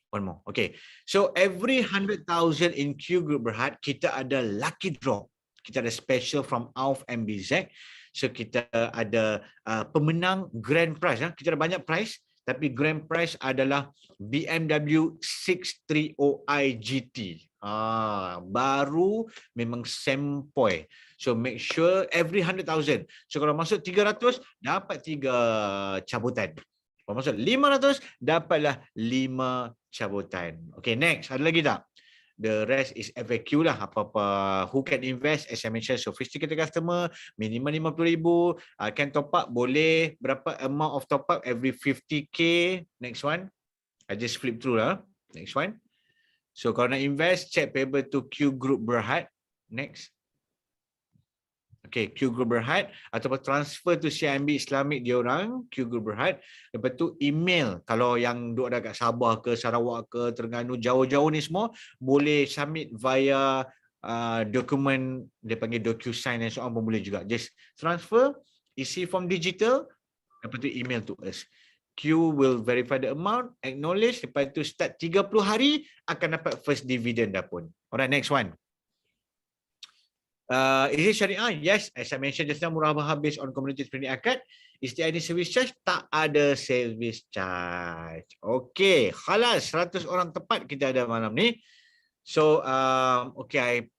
Speaker 6: One more. Okay. So every 100,000 in Q Group Berhad, kita ada lucky draw. Kita ada special from AUF MBZ. So kita ada pemenang grand prize. Kita ada banyak prize, tapi grand prize adalah BMW 630i GT. Baru, memang sempoi. So make sure every 100,000. So kalau masuk 300 dapat 3 cabutan. Kalau masuk 500 dapatlah 5 cabutan. Okay, next. Ada lagi tak? The rest is FAQ lah. Apa-apa who can invest, as I mentioned, sophisticated customer, minimum 50,000, can top up boleh, berapa amount of top up every 50k. Next one. I just flip through lah. Next one. So kalau nak invest, check payable to Q Group Berhad. Next. Okay, Q Group Berhad ataupun transfer to CIMB Islamic dia orang, Q Group Berhad. Lepas tu email, kalau yang duduk dekat Sabah ke Sarawak ke Terengganu, jauh-jauh ni semua boleh submit via dokumen, dia panggil DocuSign dan so on pun boleh juga. Just transfer, isi form digital, lepas tu email to us. Q will verify the amount, acknowledge, lepas tu start 30 hari akan dapat first dividend dah pun. Alright, next one. Is it Syariah? Yes, as I mentioned just now, murabahah based on community spending akad. Is there any service charge? Tak ada service charge. Okay, khalas, 100 orang tepat kita ada malam ni. So, okay,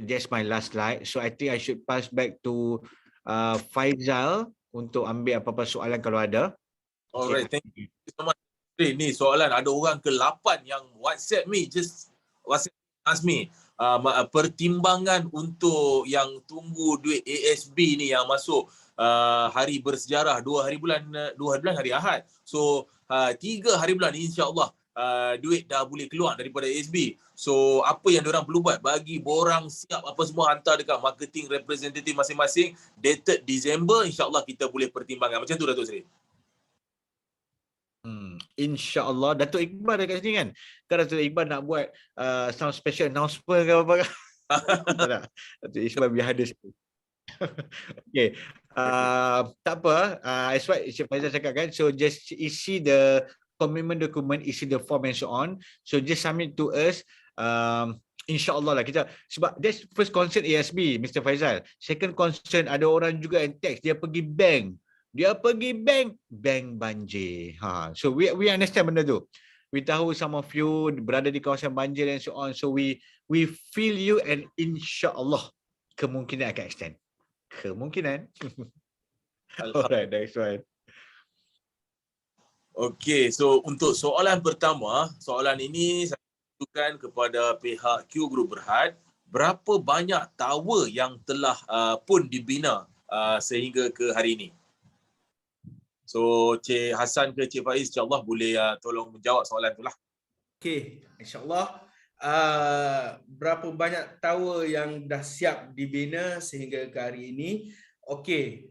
Speaker 6: that's my last slide. So, I think I should pass back to Faizal untuk ambil apa-apa soalan kalau ada.
Speaker 2: Alright, thank you so much. Ni soalan, ada orang ke-8 yang WhatsApp me, just WhatsApp ask me. Pertimbangan untuk yang tunggu duit ASB ni yang masuk hari bersejarah 2 hari bulan hari Ahad. So 3 hari bulan ni insya-Allah duit dah boleh keluar daripada ASB. So apa yang diorang perlu buat, bagi borang siap apa semua, hantar dekat marketing representative masing-masing, dated December, insya-Allah kita boleh pertimbangkan. Macam tu Datuk Seri.
Speaker 6: InsyaAllah. Datuk Iqbal dekat sini kan? Kan Datuk Iqbal nak buat some special announcement ke apa-apa kan? Tak. Datuk Iqbal biar ada sikit. Okay. Tak apa. As what Encik Faizal cakap kan, so just isi the commitment document, isi the form and so on. So just submit to us. InsyaAllah lah kita, sebab that's first concern ASB, Mr. Faizal. Second concern, ada orang juga yang text, dia pergi bank, bank banjir. So we understand benda tu. We tahu some of you berada di kawasan banjir and so on. So we feel you, and insya-Allah kemungkinan akan extend. Kemungkinan. Alright, next one.
Speaker 2: Okay, so untuk soalan pertama, soalan ini saya tunjukkan kepada pihak Q Group Berhad. Berapa banyak tower yang telah pun dibina sehingga ke hari ini? So Cik Hassan ke Cik Faiz, insyaAllah boleh tolong menjawab soalan tu lah.
Speaker 1: Okay, insyaAllah. Berapa banyak tower yang dah siap dibina sehingga ke hari ini? Okay,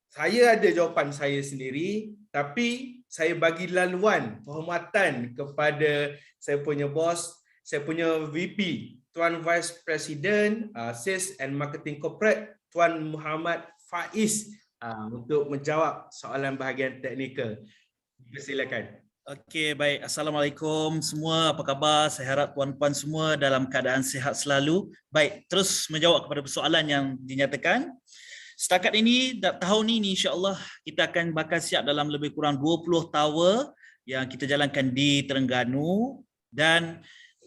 Speaker 1: saya ada jawapan saya sendiri, tapi saya bagi laluan penghormatan kepada saya punya bos, saya punya VP, Tuan Vice President Sales and Marketing Corporate, Tuan Muhammad Faiz, untuk menjawab soalan bahagian teknikal. Silakan.
Speaker 7: Okey, baik. Assalamualaikum semua. Apa khabar? Saya harap puan-puan semua dalam keadaan sihat selalu. Baik, terus menjawab kepada persoalan yang dinyatakan. Setakat ini, tahun ini insya-Allah kita akan bakal siap dalam lebih kurang 20 tower yang kita jalankan di Terengganu dan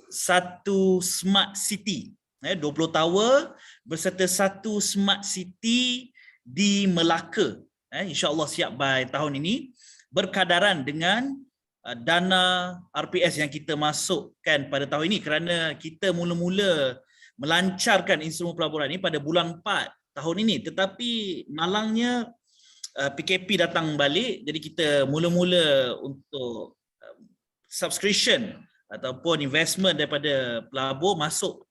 Speaker 7: satu smart city. 20 tower berserta satu smart city di Melaka. InsyaAllah siap by tahun ini, berkadaran dengan dana RPS yang kita masukkan pada tahun ini, kerana kita mula-mula melancarkan instrumen pelaburan ini pada bulan 4 tahun ini, tetapi malangnya PKP datang balik, jadi kita mula-mula untuk subscription ataupun investment daripada pelabur masuk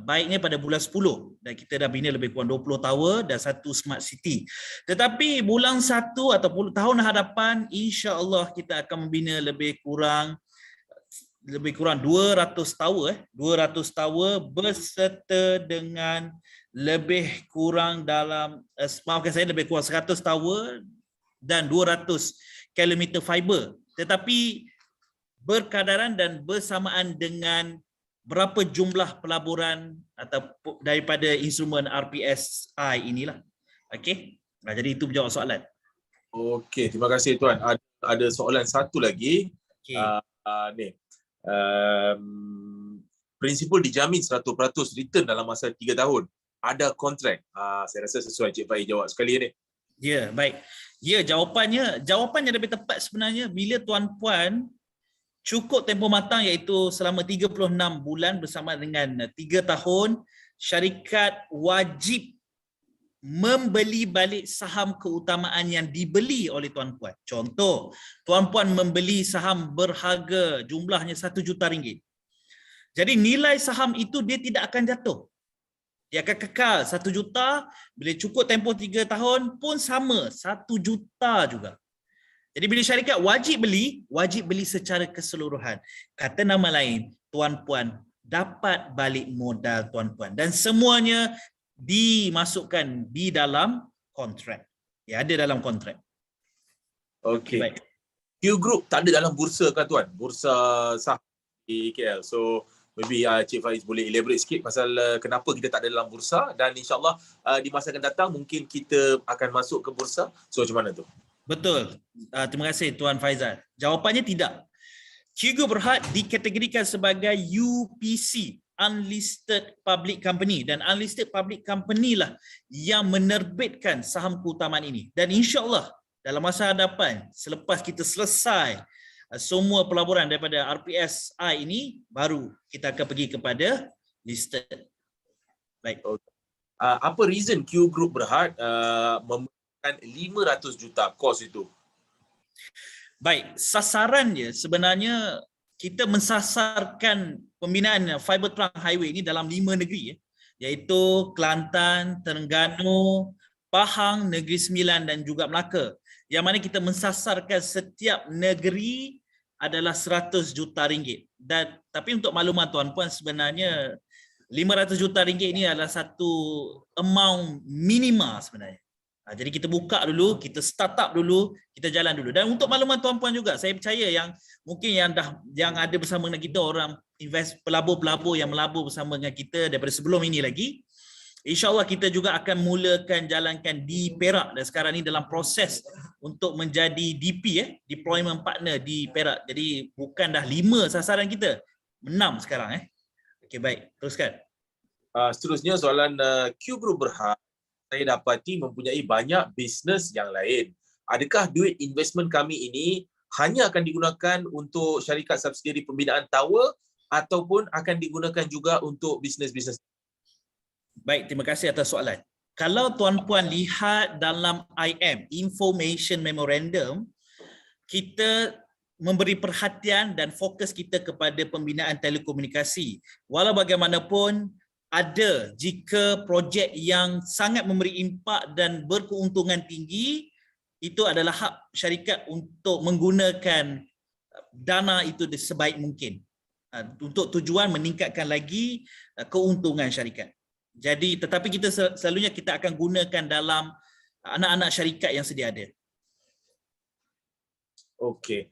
Speaker 7: baiknya pada bulan 10, dan kita dah bina lebih kurang 20 tower dan satu smart city. Tetapi bulan 1 atau tahun hadapan insya-Allah kita akan membina lebih kurang 200 tower 200 tower berserta dengan lebih kurang dalam lebih kurang 100 tower dan 200 km fiber. Tetapi berkadaran dan bersamaan dengan berapa jumlah pelaburan atau daripada instrumen RPSI inilah. Okey. Jadi itu menjawab soalan.
Speaker 2: Okey, terima kasih Tuan. Ada soalan satu lagi.
Speaker 7: Okey.
Speaker 2: Ni. Prinsipal dijamin 100% return dalam masa 3 tahun. Ada kontrak. Saya rasa sesuai Cik Faiz jawab sekali ni.
Speaker 7: Ya, baik. Ya, jawapannya lebih tepat sebenarnya bila tuan-puan cukup tempoh matang iaitu selama 36 bulan bersama dengan 3 tahun, syarikat wajib membeli balik saham keutamaan yang dibeli oleh tuan-puan. Contoh, tuan-puan membeli saham berharga jumlahnya RM1 juta. Jadi nilai saham itu dia tidak akan jatuh. Dia akan kekal 1 juta, bila cukup tempoh 3 tahun pun sama, 1 juta juga. Jadi bila syarikat wajib beli secara keseluruhan. Kata nama lain, tuan-puan dapat balik modal tuan-puan. Dan semuanya dimasukkan di dalam kontrak. Ya, ada dalam kontrak.
Speaker 2: Okey.
Speaker 7: Baik.
Speaker 2: Q Group tak ada dalam bursa kan Tuan? Bursa saham di KL. So maybe Cik Faiz boleh elaborate sikit pasal kenapa kita tak ada dalam bursa, dan insyaAllah di masa akan datang mungkin kita akan masuk ke bursa. So macam mana tu?
Speaker 7: Betul. Terima kasih Tuan Faizal. Jawapannya tidak. Q Group Berhad dikategorikan sebagai UPC, Unlisted Public Company, dan Unlisted Public Company lah yang menerbitkan saham keutamaan ini. Dan insyaAllah dalam masa hadapan, selepas kita selesai semua pelaburan daripada RPSI ini, baru kita akan pergi kepada listed. Baik.
Speaker 2: Apa reason Q Group Berhad memerlukan 500 juta kos itu?
Speaker 7: Baik, sasarannya sebenarnya kita mensasarkan pembinaan fiber trunk highway ini dalam 5 negeri, iaitu Kelantan, Terengganu, Pahang, Negeri Sembilan dan juga Melaka. Yang mana kita mensasarkan setiap negeri adalah 100 juta ringgit. Dan tapi untuk makluman tuan-puan, sebenarnya 500 juta ringgit ini adalah satu amount minima sebenarnya. Jadi kita buka dulu, kita start up dulu, kita jalan dulu. Dan untuk makluman tuan-puan juga, saya percaya yang mungkin yang ada bersama dengan kita orang pelabur-pelabur yang melabur bersama dengan kita daripada sebelum ini lagi, InsyaAllah kita juga akan mulakan jalankan di Perak, dan sekarang ni dalam proses untuk menjadi DP, deployment partner di Perak. Jadi bukan dah 5 sasaran kita, 6 sekarang. Okey, baik, teruskan.
Speaker 2: Seterusnya soalan Q Group Berhad, saya dapati mempunyai banyak bisnes yang lain. Adakah duit investment kami ini hanya akan digunakan untuk syarikat subsidiari pembinaan tower ataupun akan digunakan juga untuk bisnes-bisnes?
Speaker 7: Baik, terima kasih atas soalan. Kalau tuan-puan lihat dalam IM, Information Memorandum, kita memberi perhatian dan fokus kita kepada pembinaan telekomunikasi. Walau bagaimanapun, ada jika projek yang sangat memberi impak dan berkeuntungan tinggi, itu adalah hak syarikat untuk menggunakan dana itu sebaik mungkin untuk tujuan meningkatkan lagi keuntungan syarikat. Jadi tetapi kita selalunya kita akan gunakan dalam anak-anak syarikat yang sedia ada. Okey.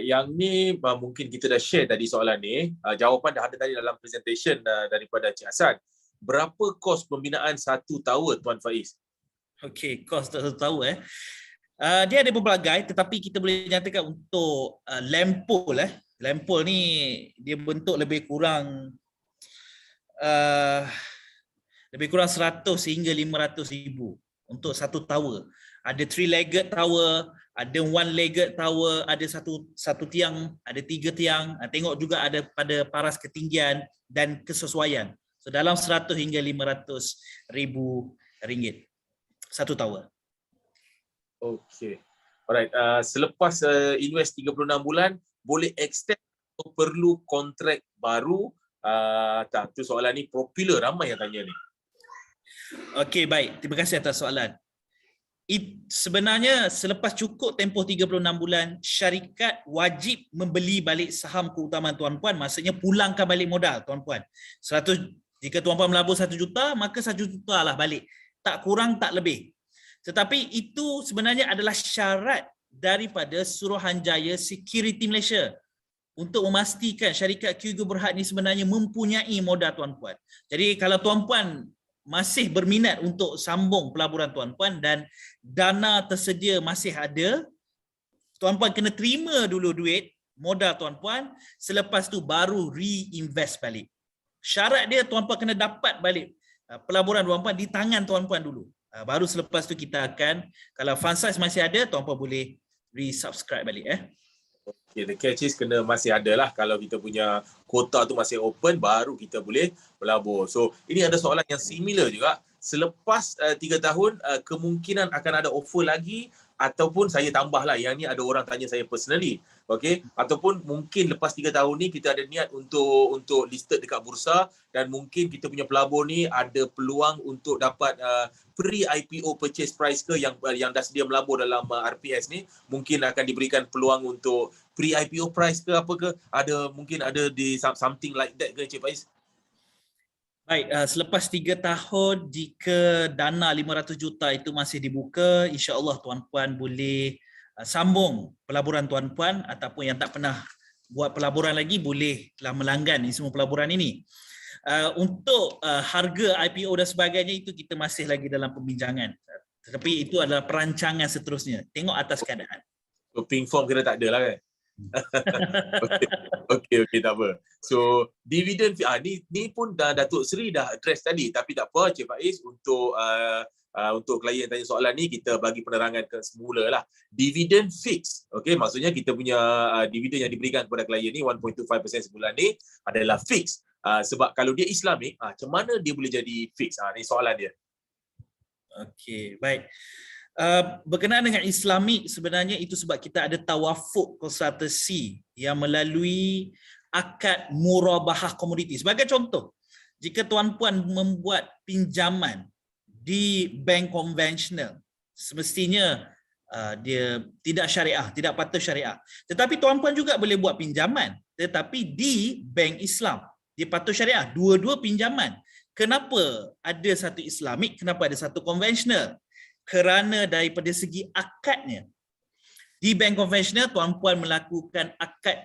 Speaker 2: Yang ni mungkin kita dah share tadi soalan ni. Jawapan dah ada tadi dalam presentation daripada Cik Hassan. Berapa kos pembinaan satu tower, Tuan Faiz?
Speaker 7: Okey, kos satu tower dia ada berbagai, tetapi kita boleh nyatakan untuk lampol lampol ni dia bentuk lebih kurang 100 hingga 500 ribu untuk satu tower. Ada 3-legged tower, ada 1-legged tower, ada satu tiang, ada 3 tiang. Tengok juga ada pada paras ketinggian dan kesesuaian. So dalam 100 hingga 500 ribu ringgit satu tower.
Speaker 2: Okey. Alright, selepas invest 36 bulan boleh extend atau perlu kontrak baru? Tu soalan ni popular, ramai yang tanya ni.
Speaker 7: Okey, baik. Terima kasih atas soalan. Sebenarnya selepas cukup tempoh 36 bulan, syarikat wajib membeli balik saham keutamaan tuan-puan, maksudnya pulangkan balik modal tuan-puan. Jika tuan-puan melabur 1 juta, maka 1 juta lah balik. Tak kurang, tak lebih. Tetapi itu sebenarnya adalah syarat daripada Suruhanjaya Security Malaysia. untuk memastikan syarikat Q Group Berhad ni sebenarnya mempunyai modal tuan-puan. Jadi kalau tuan-puan masih berminat untuk sambung pelaburan tuan-puan dan dana tersedia masih ada, tuan-puan kena terima dulu duit modal tuan-puan, selepas tu baru reinvest balik. Syarat dia tuan-puan kena dapat balik pelaburan tuan-puan di tangan tuan-puan dulu. Baru selepas tu kita akan, kalau fund size masih ada, tuan-puan boleh resubscribe balik.
Speaker 2: Okay, the catch is kena masih ada lah. Kalau kita punya quota tu masih open, baru kita boleh pelabur. So ini ada soalan yang similar juga. Selepas 3 tahun, kemungkinan akan ada offer lagi, ataupun saya tambahlah, yang ni ada orang tanya saya personally, okay? Ataupun mungkin lepas 3 tahun ni kita ada niat untuk listed dekat bursa, dan mungkin kita punya pelabur ni ada peluang untuk dapat pre-IPO purchase price ke, yang dah sedia melabur dalam RPS ni, mungkin akan diberikan peluang untuk pre-IPO price ke apa ke, mungkin ada di something like that ke Encik Faiz?
Speaker 7: Baik, selepas 3 tahun, jika dana 500 juta itu masih dibuka, insya-Allah tuan-puan boleh sambung pelaburan tuan-puan, ataupun yang tak pernah buat pelaburan lagi bolehlah melanggan semua pelaburan ini. Untuk harga IPO dan sebagainya itu kita masih lagi dalam pembincangan. Tetapi itu adalah perancangan seterusnya. Tengok atas keadaan.
Speaker 2: So pink form kena tak ada lah kan? Okay, tak apa. So dividend ni pun Datuk Seri dah address tadi, tapi tak apa Cik Faiz, untuk klien yang tanya soalan ni kita bagi penerangan ke semula lah. Dividend fix, okay, maksudnya kita punya dividen yang diberikan kepada klien ni 1.25% sebulan ni adalah fix. Sebab kalau dia Islamik, macam mana dia boleh jadi fix? Ni soalan dia.
Speaker 7: Okey, baik. Berkenaan dengan Islamik, sebenarnya itu sebab kita ada tawafuk konsultasi yang melalui akad murabahah komoditi. Sebagai contoh, jika tuan-puan membuat pinjaman di bank konvensional, semestinya dia tidak syariah, tidak patuh syariah. Tetapi tuan-puan juga boleh buat pinjaman, tetapi di bank Islam, dia patuh syariah. Dua-dua pinjaman. Kenapa ada satu Islamik, kenapa ada satu konvensional? Kerana daripada segi akadnya, di bank konvensional tuan-puan melakukan akad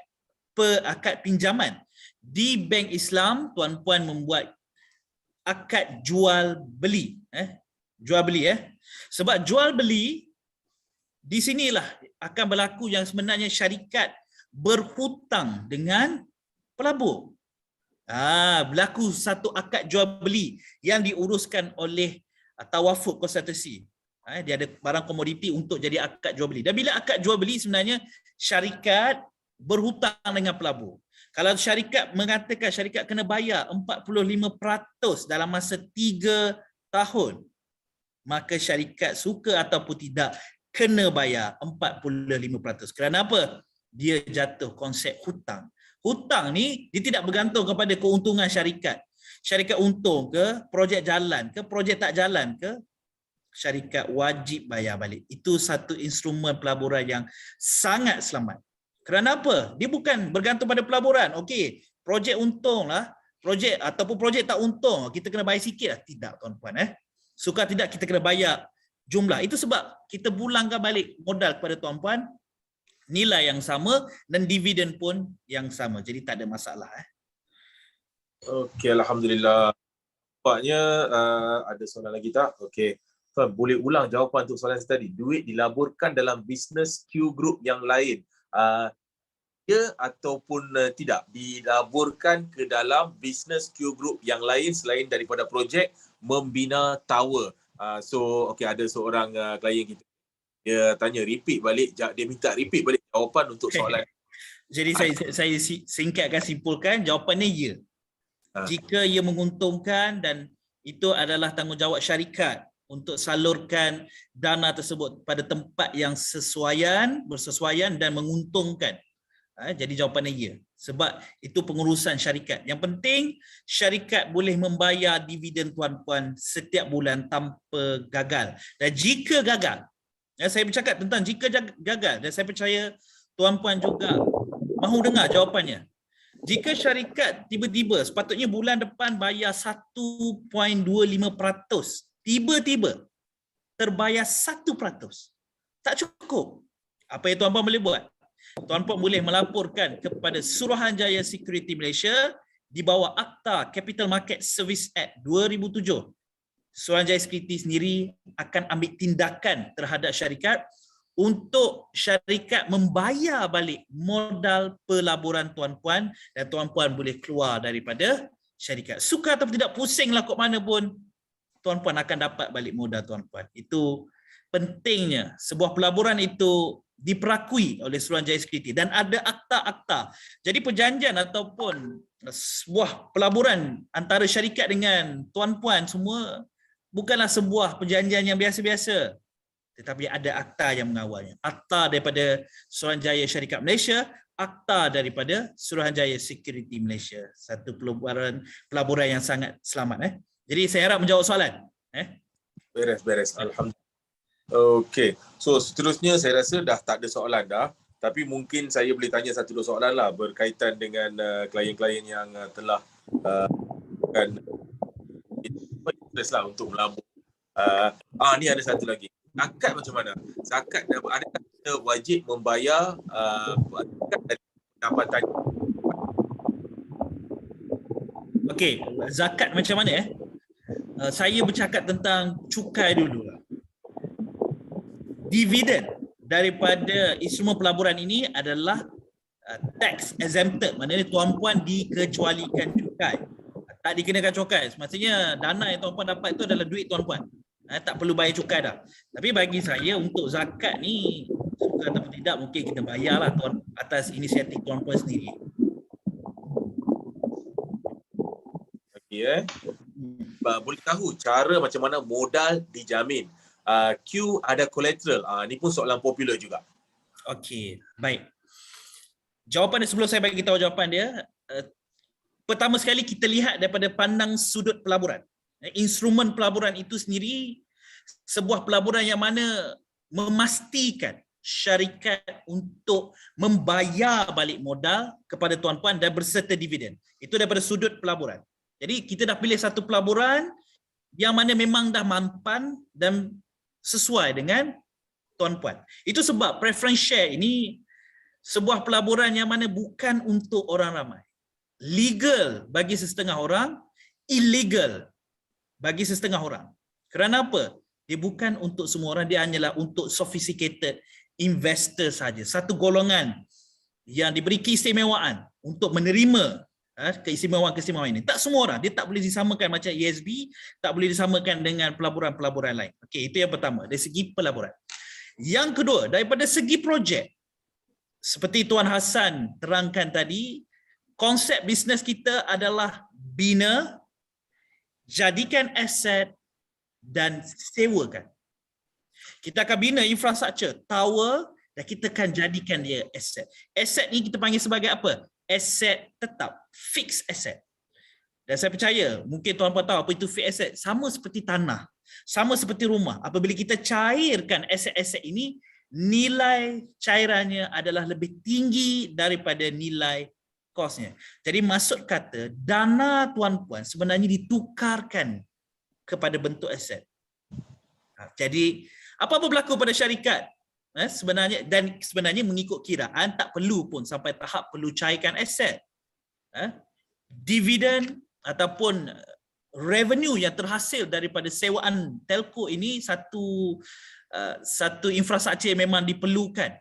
Speaker 7: pinjaman. Di bank Islam tuan-puan membuat akad jual beli. Jual beli. Sebab jual beli di sinilah akan berlaku yang sebenarnya syarikat berhutang dengan pelabur. Berlaku satu akad jual beli yang diuruskan oleh tawafuk konsultasi. Dia ada barang komoditi untuk jadi akad jual beli. Dan bila akad jual beli sebenarnya syarikat berhutang dengan pelabur. Kalau syarikat mengatakan syarikat kena bayar 45% dalam masa 3 tahun, maka syarikat suka ataupun tidak kena bayar 45%. Kerana apa? Dia jatuh konsep hutang. Hutang ni dia tidak bergantung kepada keuntungan syarikat. Syarikat untung ke, projek jalan ke, projek tak jalan ke, syarikat wajib bayar balik. Itu satu instrumen pelaburan yang sangat selamat. Kerana apa? Dia bukan bergantung pada pelaburan. Okey, projek untung lah, projek ataupun projek tak untung, kita kena bayar sikit lah. Tidak tuan-puan. Suka tidak kita kena bayar jumlah. Itu sebab kita pulangkan balik modal kepada tuan-puan, nilai yang sama dan dividen pun yang sama. Jadi tak ada masalah.
Speaker 2: Okey, alhamdulillah. Nampaknya ada soalan lagi tak? Okey. Boleh ulang jawapan untuk soalan tadi. Duit dilaburkan dalam bisnes Q Group yang lain. Ya ataupun tidak dilaburkan ke dalam bisnes Q Group yang lain selain daripada projek membina tower. So okey, ada seorang klien kita, dia tanya repeat balik, dia minta repeat balik jawapan untuk soalan.
Speaker 7: Jadi saya singkatkan, simpulkan, jawapannya ya. Jika ia menguntungkan dan itu adalah tanggungjawab syarikat untuk salurkan dana tersebut pada tempat yang bersesuaian dan menguntungkan. Jadi jawapannya ya. Sebab itu pengurusan syarikat. Yang penting syarikat boleh membayar dividen tuan-puan setiap bulan tanpa gagal. Dan jika gagal, saya bercakap tentang jika gagal, dan saya percaya tuan-puan juga mahu dengar jawapannya. Jika syarikat tiba-tiba sepatutnya bulan depan bayar 1.25%, tiba-tiba terbayar 1%, tak cukup. Apa yang tuan-puan boleh buat? tuan-puan boleh melaporkan kepada Suruhanjaya Security Malaysia di bawah Akta Capital Market Service Act 2007. Suruhanjaya Security sendiri akan ambil tindakan terhadap syarikat untuk syarikat membayar balik modal pelaburan tuan-puan dan tuan-puan boleh keluar daripada syarikat. Suka atau tidak, pusinglah kok mana pun, tuan-puan akan dapat balik modal tuan-puan. Itu pentingnya sebuah pelaburan itu diperakui oleh Suruhanjaya Security dan ada akta-akta. Jadi perjanjian ataupun sebuah pelaburan antara syarikat dengan tuan-puan semua bukanlah sebuah perjanjian yang biasa-biasa, tetapi ada akta yang mengawalnya. Akta daripada Suruhanjaya Syarikat Malaysia, akta daripada Suruhanjaya Security Malaysia. Satu pelaburan yang sangat selamat. Jadi saya harap menjawab soalan.
Speaker 2: Beres. Alhamdulillah. Okey. So seterusnya saya rasa dah tak ada soalan dah. Tapi mungkin saya boleh tanya satu dua soalan lah berkaitan dengan klien-klien yang telah interest lah untuk melabur. Ni ada satu lagi. Zakat macam mana? Zakat adakah kita wajib membayar zakat dari pendapatan?
Speaker 7: Okey, zakat macam mana saya bercakap tentang cukai dulu. Dividen daripada instrumen pelaburan ini adalah tax exempted, maknanya tuan-puan dikecualikan cukai. Tak dikenakan cukai. Maksudnya dana yang tuan-puan dapat itu adalah duit tuan-puan. Tak perlu bayar cukai dah. Tapi bagi saya untuk zakat ni, suka atau tidak, mungkin kita bayarlah tuan atas inisiatif tuan-puan sendiri.
Speaker 2: Okey boleh tahu cara macam mana modal dijamin? Q ada collateral. Ni pun soalan popular juga.
Speaker 7: Okey, baik. Jawapan dia, sebelum saya bagi tahu jawapan dia, pertama sekali kita lihat daripada pandang sudut pelaburan. Instrumen pelaburan itu sendiri sebuah pelaburan yang mana memastikan syarikat untuk membayar balik modal kepada tuan-puan dan berserta dividen. Itu daripada sudut pelaburan. Jadi kita dah pilih satu pelaburan yang mana memang dah mampan dan sesuai dengan tuan-puan. Itu sebab preference share ini sebuah pelaburan yang mana bukan untuk orang ramai. Legal bagi sesetengah orang, illegal bagi sesetengah orang. Kerana apa? Dia bukan untuk semua orang, dia hanyalah untuk sophisticated investor saja. Satu golongan yang diberi keistimewaan untuk menerima keistimewaan-keistimewaan ini. Tak semua orang, dia tak boleh disamakan macam ESB, tak boleh disamakan dengan pelaburan-pelaburan lain. Okey, itu yang pertama, dari segi pelaburan. Yang kedua, daripada segi projek, seperti Tuan Hassan terangkan tadi, konsep bisnes kita adalah bina, jadikan aset dan sewakan. Kita akan bina infrastruktur, tower, dan kita akan jadikan dia aset. Aset ni kita panggil sebagai apa? Aset tetap, fixed asset. Dan saya percaya, mungkin tuan-puan tahu apa itu fixed asset. Sama seperti tanah, sama seperti rumah. Apabila kita cairkan aset-aset ini, nilai cairannya adalah lebih tinggi daripada nilai kosnya. Jadi maksud kata, dana tuan-puan sebenarnya ditukarkan kepada bentuk aset. Jadi apa-apa berlaku pada syarikat sebenarnya mengikut kiraan tak perlu pun sampai tahap perlu cairkan aset. Dividen ataupun revenue yang terhasil daripada sewaan telco ini satu infrastruktur yang memang diperlukan.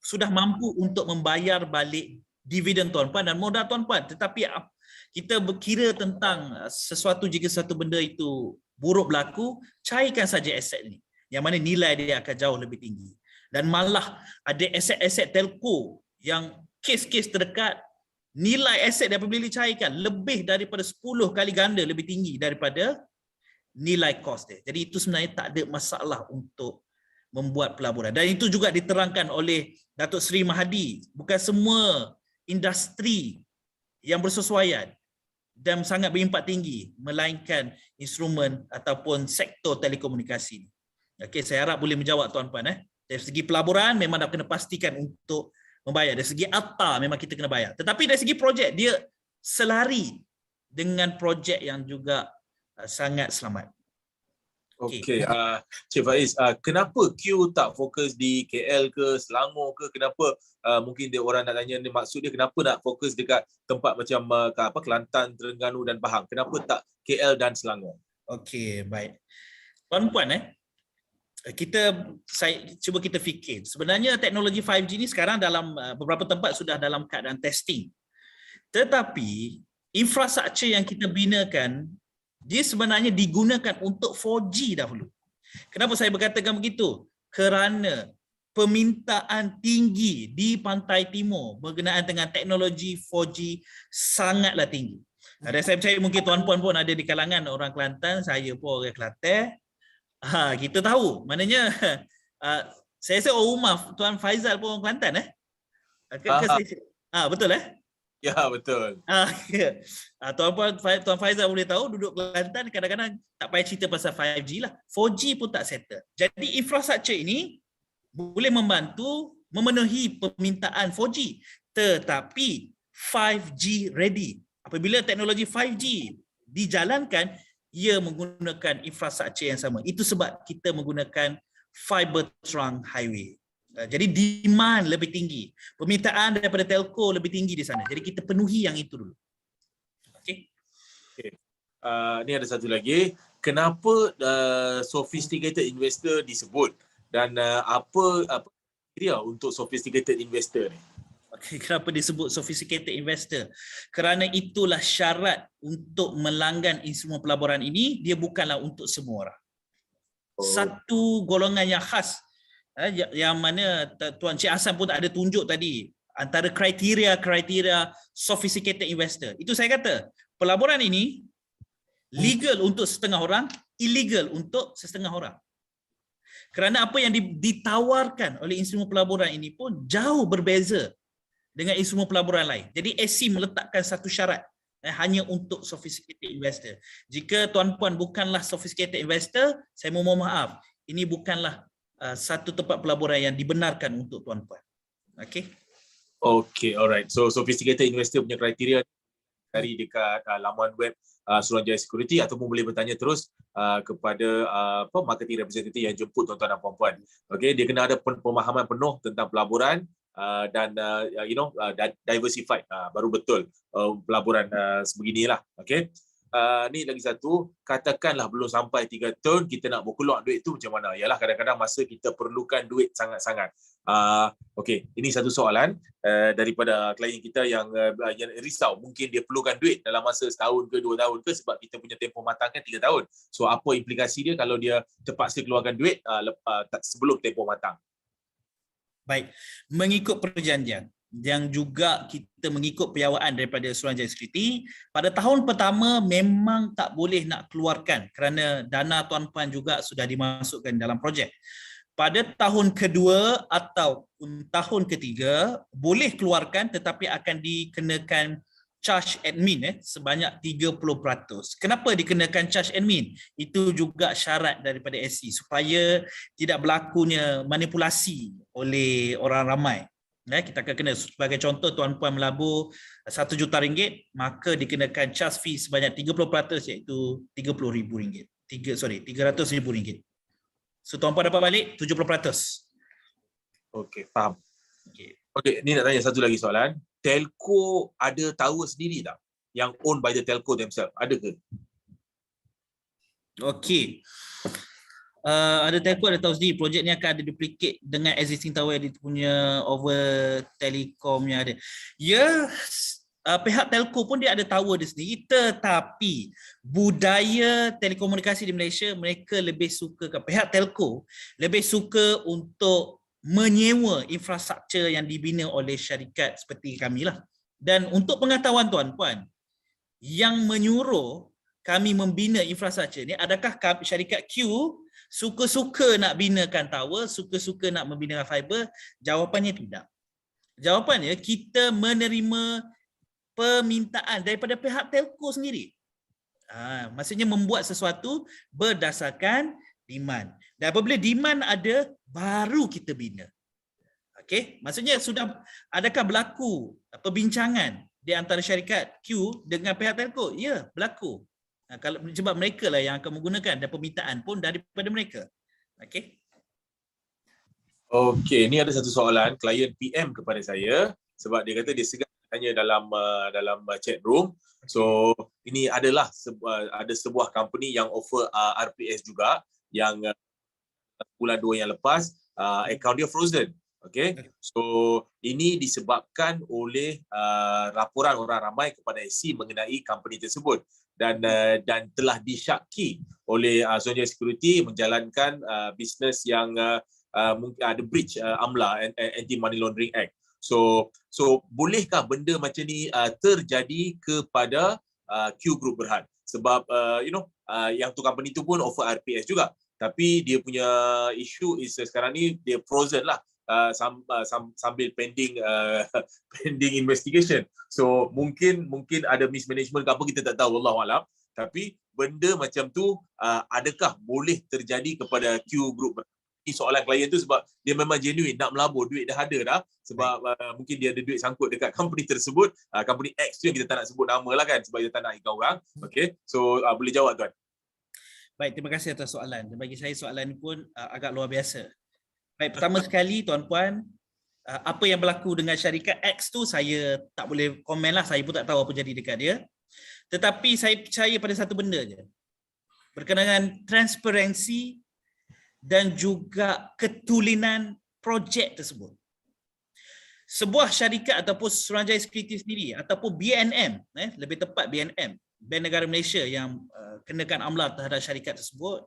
Speaker 7: Sudah mampu untuk membayar balik dividen tuan-puan dan modal tuan-puan. Tetapi kita berkira tentang sesuatu, jika satu benda itu buruk berlaku, cairkan saja aset ini, yang mana nilai dia akan jauh lebih tinggi. Dan malah ada aset-aset telco yang kes-kes terdekat, nilai aset dia apabila dicairkan lebih daripada 10 kali ganda lebih tinggi daripada nilai kos dia. Jadi itu sebenarnya tak ada masalah untuk membuat pelaburan. Dan itu juga diterangkan oleh Datuk Seri Mahadi. Bukan semua industri yang bersesuaian dan sangat berimpak tinggi, melainkan instrumen ataupun sektor telekomunikasi. Okey, saya harap boleh menjawab tuan-puan. Dari segi pelaburan memang dah kena pastikan untuk membayar. Dari segi akta memang kita kena bayar. Tetapi dari segi projek, dia selari dengan projek yang juga sangat selamat.
Speaker 2: Okey, Cik Faiz, kenapa Q tak fokus di KL ke Selangor ke? Kenapa mungkin dia orang nak tanya ni, maksud dia kenapa nak fokus dekat tempat macam Kelantan, Terengganu dan Pahang? Kenapa tak KL dan Selangor?
Speaker 7: Okey, baik. Puan-puan cuba kita fikir. Sebenarnya teknologi 5G ni sekarang dalam beberapa tempat sudah dalam keadaan testing. Tetapi infrastruktur yang kita binakan dia sebenarnya digunakan untuk 4G dahulu. Kenapa saya berkatakan begitu? Kerana permintaan tinggi di Pantai Timur berkenaan dengan teknologi 4G sangatlah tinggi. Dan saya percaya mungkin tuan-puan pun ada di kalangan orang Kelantan, saya pun orang Kelantan. Kita tahu, maknanya saya rasa rumah Tuan Faizal pun orang Kelantan betul
Speaker 2: Ya, betul.
Speaker 7: Tuan Faizal boleh tahu duduk Kelantan kadang-kadang tak payah cerita pasal 5G lah. 4G pun tak settle. Jadi infrastruktur ini boleh membantu memenuhi permintaan 4G. Tetapi 5G ready. Apabila teknologi 5G dijalankan, ia menggunakan infrastruktur yang sama. Itu sebab kita menggunakan fiber trunk highway. Jadi demand lebih tinggi. Permintaan daripada telco lebih tinggi di sana. Jadi kita penuhi yang itu dulu. Okey.
Speaker 2: Ni ada satu lagi. Kenapa sophisticated investor disebut? Dan apa dia untuk sophisticated investor ni?
Speaker 7: Okay, kenapa disebut sophisticated investor? Kerana itulah syarat untuk melanggan instrumen pelaburan ini, dia bukanlah untuk semua orang. Satu golongan yang khas, yang mana Tuan Cik Hassan pun ada tunjuk tadi, antara kriteria sophisticated investor. Itu saya kata, pelaburan ini legal untuk setengah orang, illegal untuk setengah orang. Kerana apa yang ditawarkan oleh instrumen pelaburan ini pun jauh berbeza dengan instrumen pelaburan lain. Jadi SC meletakkan satu syarat hanya untuk sophisticated investor. Jika tuan-puan bukanlah sophisticated investor, saya mohon maaf, ini bukanlah satu tempat pelaburan yang dibenarkan untuk tuan-puan. Okey.
Speaker 2: Okey, alright. So sophisticated investor punya kriteria dari dekat laman web Suruhanjaya Security, ataupun boleh bertanya terus kepada marketing representative yang jemput tuan-tuan dan puan-puan. Okey, dia kena ada pemahaman penuh tentang pelaburan dan diversified, baru betul pelaburan sebeginilah. Okey. Ni lagi satu, katakanlah belum sampai 3 tahun kita nak berkeluar duit tu macam mana? Yalah, kadang-kadang masa kita perlukan duit sangat-sangat. Okey, ini satu soalan daripada klien kita yang risau, mungkin dia perlukan duit dalam masa setahun ke 2 tahun ke, sebab kita punya tempoh matang kan 3 tahun. So apa implikasi dia kalau dia terpaksa keluarkan duit sebelum tempoh matang?
Speaker 7: Baik, mengikut perjanjian yang juga kita mengikut piawaan daripada Suruhanjaya Security, pada tahun pertama memang tak boleh nak keluarkan kerana dana tuan-puan juga sudah dimasukkan dalam projek. Pada tahun kedua atau tahun ketiga boleh keluarkan, tetapi akan dikenakan charge admin sebanyak 30%. Kenapa dikenakan charge admin? Itu juga syarat daripada SC supaya tidak berlakunya manipulasi oleh orang ramai. Kita akan kena, sebagai contoh tuan-puan melabur RM1 juta, maka dikenakan charge fee sebanyak 30%, iaitu RM30,000. RM300,000. So tuan-puan dapat balik 70%.
Speaker 2: Okey, faham. Okey, ni nak tanya satu lagi soalan. Telco ada tower sendiri tak? Yang owned by the telco themselves, ada ke?
Speaker 7: Okey. Ada telco ada tahu sendiri, projek ni akan ada duplicate dengan existing tower yang dia punya over telekom yang ada. Ya, pihak telco pun dia ada tower dia sendiri, tetapi budaya telekomunikasi di Malaysia, mereka lebih suka, pihak telco lebih suka untuk menyewa infrastruktur yang dibina oleh syarikat seperti kami lah. Dan untuk pengetahuan tuan-puan, yang menyuruh kami membina infrastruktur ni, adakah syarikat Q suka-suka nak binakan tower, suka-suka nak membinakan fiber? Jawapannya tidak. Jawapannya, kita menerima permintaan daripada pihak telco sendiri. Maksudnya membuat sesuatu berdasarkan demand. Dan apabila demand ada, baru kita bina. Okey, maksudnya sudah adakah berlaku perbincangan di antara syarikat Q dengan pihak telco? Ya, berlaku. Kalau sebab mereka lah yang akan menggunakan dan permintaan pun daripada mereka. Okey.
Speaker 2: Okey, ni ada satu soalan klien PM kepada saya sebab dia kata dia segan tanya dalam chat room. So ini adalah ada sebuah company yang offer RPS juga yang bulan 2 yang lepas account dia frozen. Okay, so ini disebabkan oleh laporan orang ramai kepada SC mengenai company tersebut dan telah disyaki oleh Sonja Security menjalankan bisnes yang mungkin ada breach AMLA Anti Money Laundering Act. So bolehkah benda macam ni terjadi kepada Q Group Berhad? Sebab yang tu company tu pun offer RPS juga, tapi dia punya isu is sekarang ni dia frozen lah. Sambil pending pending investigation. So mungkin ada mismanagement ke apa, kita tak tahu, wallahu alam. Tapi benda macam tu adakah boleh terjadi kepada Q Group? Ini soalan klien tu sebab dia memang genuine nak melabur, duit dah ada dah, sebab mungkin dia ada duit sangkut dekat company tersebut, company X tu yang kita tak nak sebut nama lah kan, sebab kita tak nak ikan orang. Okay, so boleh jawab tuan.
Speaker 7: Baik, terima kasih atas soalan. Dan bagi saya soalan ni pun agak luar biasa. Baik, pertama sekali tuan-puan, apa yang berlaku dengan syarikat X tu saya tak boleh komen lah, saya pun tak tahu apa jadi dekat dia. Tetapi saya percaya pada satu benda je, berkenaan dengan transparansi dan juga ketulinan projek tersebut. Sebuah syarikat ataupun Suruhanjaya Security sendiri ataupun BNM, lebih tepat BNM, Bank Negara Malaysia yang kenakan AMLA terhadap syarikat tersebut,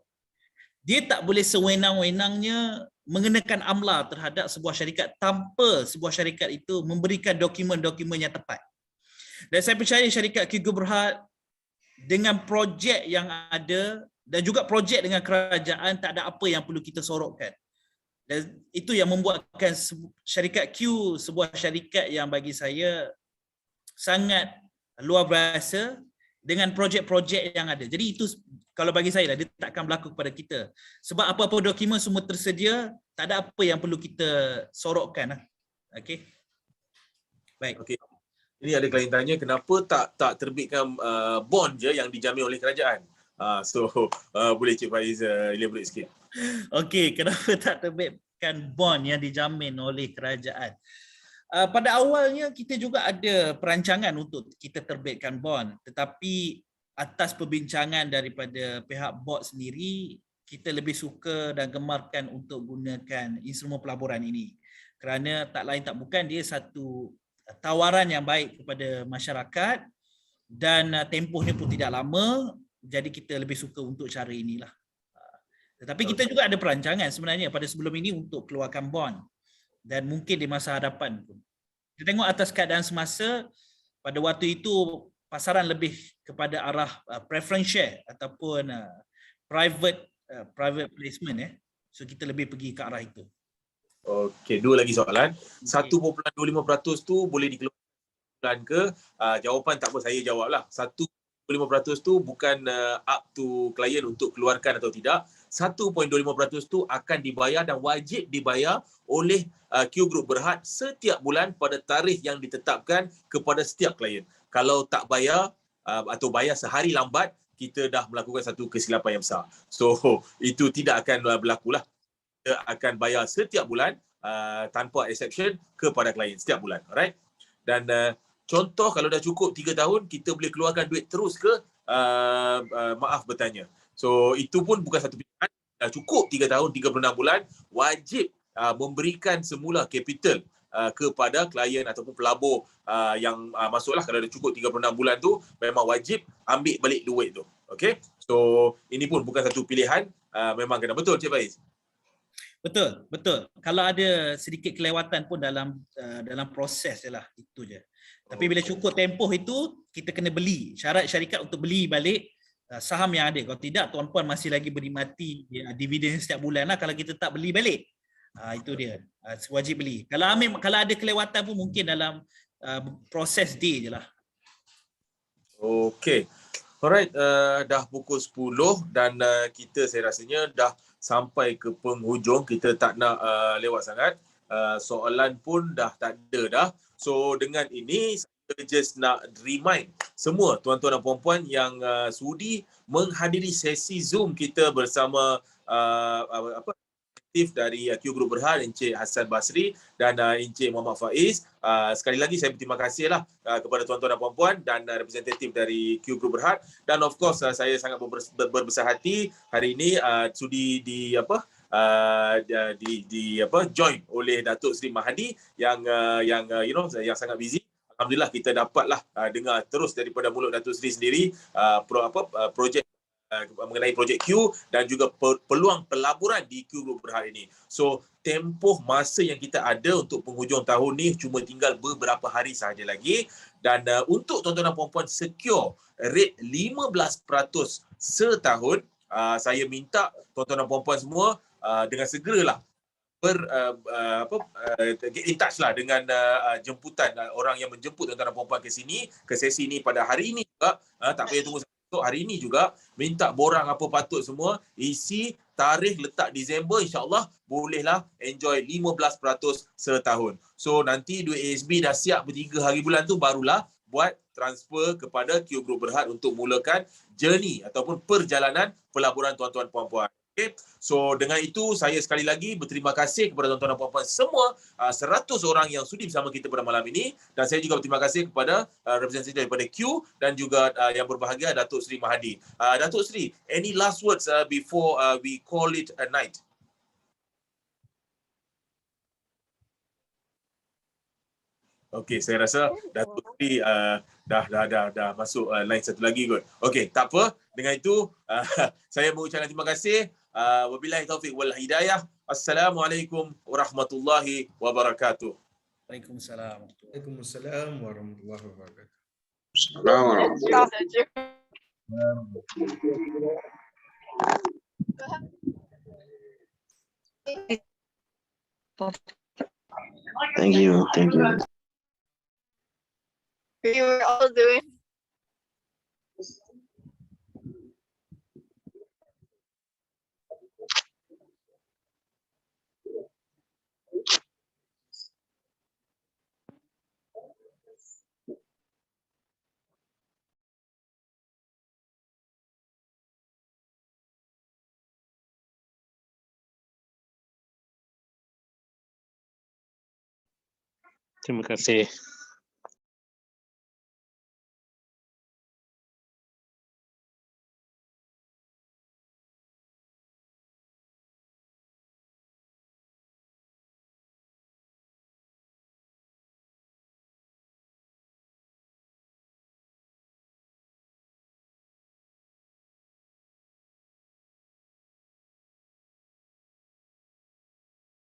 Speaker 7: dia tak boleh sewenang-wenangnya mengenakan AMLA terhadap sebuah syarikat tanpa sebuah syarikat itu memberikan dokumen-dokumen yang tepat. Dan saya percaya syarikat Q Group Berhad dengan projek yang ada dan juga projek dengan kerajaan, tak ada apa yang perlu kita sorokkan. Dan itu yang membuatkan syarikat Q sebuah syarikat yang bagi saya sangat luar biasa dengan projek-projek yang ada. Jadi itu kalau bagi saya dia takkan berlaku kepada kita. Sebab apa-apa dokumen semua tersedia, tak ada apa yang perlu kita sorokkan. Okey. Baik.
Speaker 2: Okey. Ini ada klien tanya kenapa tak terbitkan bond je yang dijamin oleh kerajaan. Boleh Cik Faiz elaborate sikit.
Speaker 7: Okey, kenapa tak terbitkan bond yang dijamin oleh kerajaan? Pada awalnya kita juga ada perancangan untuk kita terbitkan bond, tetapi atas perbincangan daripada pihak bot sendiri, kita lebih suka dan gemarkan untuk gunakan instrumen pelaburan ini. Kerana tak lain tak bukan dia satu tawaran yang baik kepada masyarakat dan tempohnya pun tidak lama, jadi kita lebih suka untuk cara inilah. Tetapi kita juga ada perancangan sebenarnya pada sebelum ini untuk keluarkan bond dan mungkin di masa hadapan pun. Kita tengok atas keadaan semasa, pada waktu itu pasaran lebih kepada arah preference share ataupun private placement. So kita lebih pergi ke arah itu.
Speaker 2: Okey, dua lagi soalan. 1.25% tu boleh dikeluarkan ke? Jawapan tak apa, saya jawablah. 1.5% tu bukan up to klien untuk keluarkan atau tidak. 1.25% tu akan dibayar dan wajib dibayar oleh Q Group Berhad setiap bulan pada tarikh yang ditetapkan kepada setiap klien. Kalau tak bayar atau bayar sehari lambat, kita dah melakukan satu kesilapan yang besar. So itu tidak akan berlaku lah. Kita akan bayar setiap bulan tanpa exception kepada klien setiap bulan. Alright? Dan contoh kalau dah cukup 3 tahun, kita boleh keluarkan duit terus ke? Maaf bertanya. So itu pun bukan satu pilihan. Dah cukup 3 tahun, 36 bulan, wajib memberikan semula capital kepada klien ataupun pelabur yang masuklah. Kalau dah cukup 36 bulan tu, memang wajib ambil balik duit tu. Okay? So ini pun bukan satu pilihan, memang kena betul Cik Faiz.
Speaker 7: Betul. Kalau ada sedikit kelewatan pun dalam proses je lah, itu je. Tapi bila cukup tempoh itu, kita kena beli. Syarat syarikat untuk beli balik saham yang ada. Kalau tidak, tuan-puan masih lagi menikmati dividen setiap bulan lah kalau kita tak beli balik. Itu dia. Wajib beli. Kalau ada kelewatan pun mungkin dalam proses day je lah.
Speaker 2: Okey. Alright, dah pukul 10 dan kita saya rasanya dah sampai ke penghujung. Kita tak nak lewat sangat. Soalan pun dah tak ada dah. So dengan ini kita just nak remind semua tuan-tuan dan puan-puan yang sudi menghadiri sesi Zoom kita bersama aktif dari Q Group Berhad, Encik Hassan Basri dan Encik Muhammad Faiz. Sekali lagi saya berterima kasihlah kepada tuan-tuan dan puan-puan dan representatif dari Q Group Berhad, dan of course saya sangat berbesar hati hari ini sudi join oleh Datuk Seri Mahadi yang yang sangat busy. Alhamdulillah kita dapatlah dengar terus daripada mulut Datuk Seri sendiri projek mengenai projek Q dan juga peluang pelaburan di Q Group Berhad ini. So tempoh masa yang kita ada untuk penghujung tahun ni cuma tinggal beberapa hari sahaja lagi, dan untuk tuan-tuan dan puan-puan secure rate 15% setahun, saya minta tuan-tuan dan puan-puan semua dengan segeralah get in touch lah dengan jemputan orang yang menjemput tuan-tuan dan puan-puan ke sini, ke sesi ini pada hari ini juga. Tak payah tunggu esok, hari ini juga minta borang apa patut semua, isi tarikh letak Disember, insyaAllah bolehlah enjoy 15% setahun. So nanti duit ASB dah siap ber3 hari bulan tu, barulah buat transfer kepada Q Group Berhad untuk mulakan journey ataupun perjalanan pelaburan tuan-tuan puan-puan. Okay. So dengan itu saya sekali lagi berterima kasih kepada tuan-tuan dan puan-puan semua 100 orang yang sudi bersama kita pada malam ini, dan saya juga berterima kasih kepada representatif daripada Q dan juga yang berbahagia Datuk Seri Mahadi. Datuk Seri, any last words before we call it a night? Okey, saya rasa Datuk Seri dah masuk line satu lagi kot. Okey, tak apa. Dengan itu saya mengucapkan terima kasih. Wabillahi taufiq wal hidayah. Assalamualaikum warahmatullahi wabarakatuh.
Speaker 7: Waalaikumsalam.
Speaker 1: Waalaikumsalam warahmatullahi wabarakatuh.
Speaker 8: Thank you.
Speaker 9: We were all doing.
Speaker 8: Terima kasih.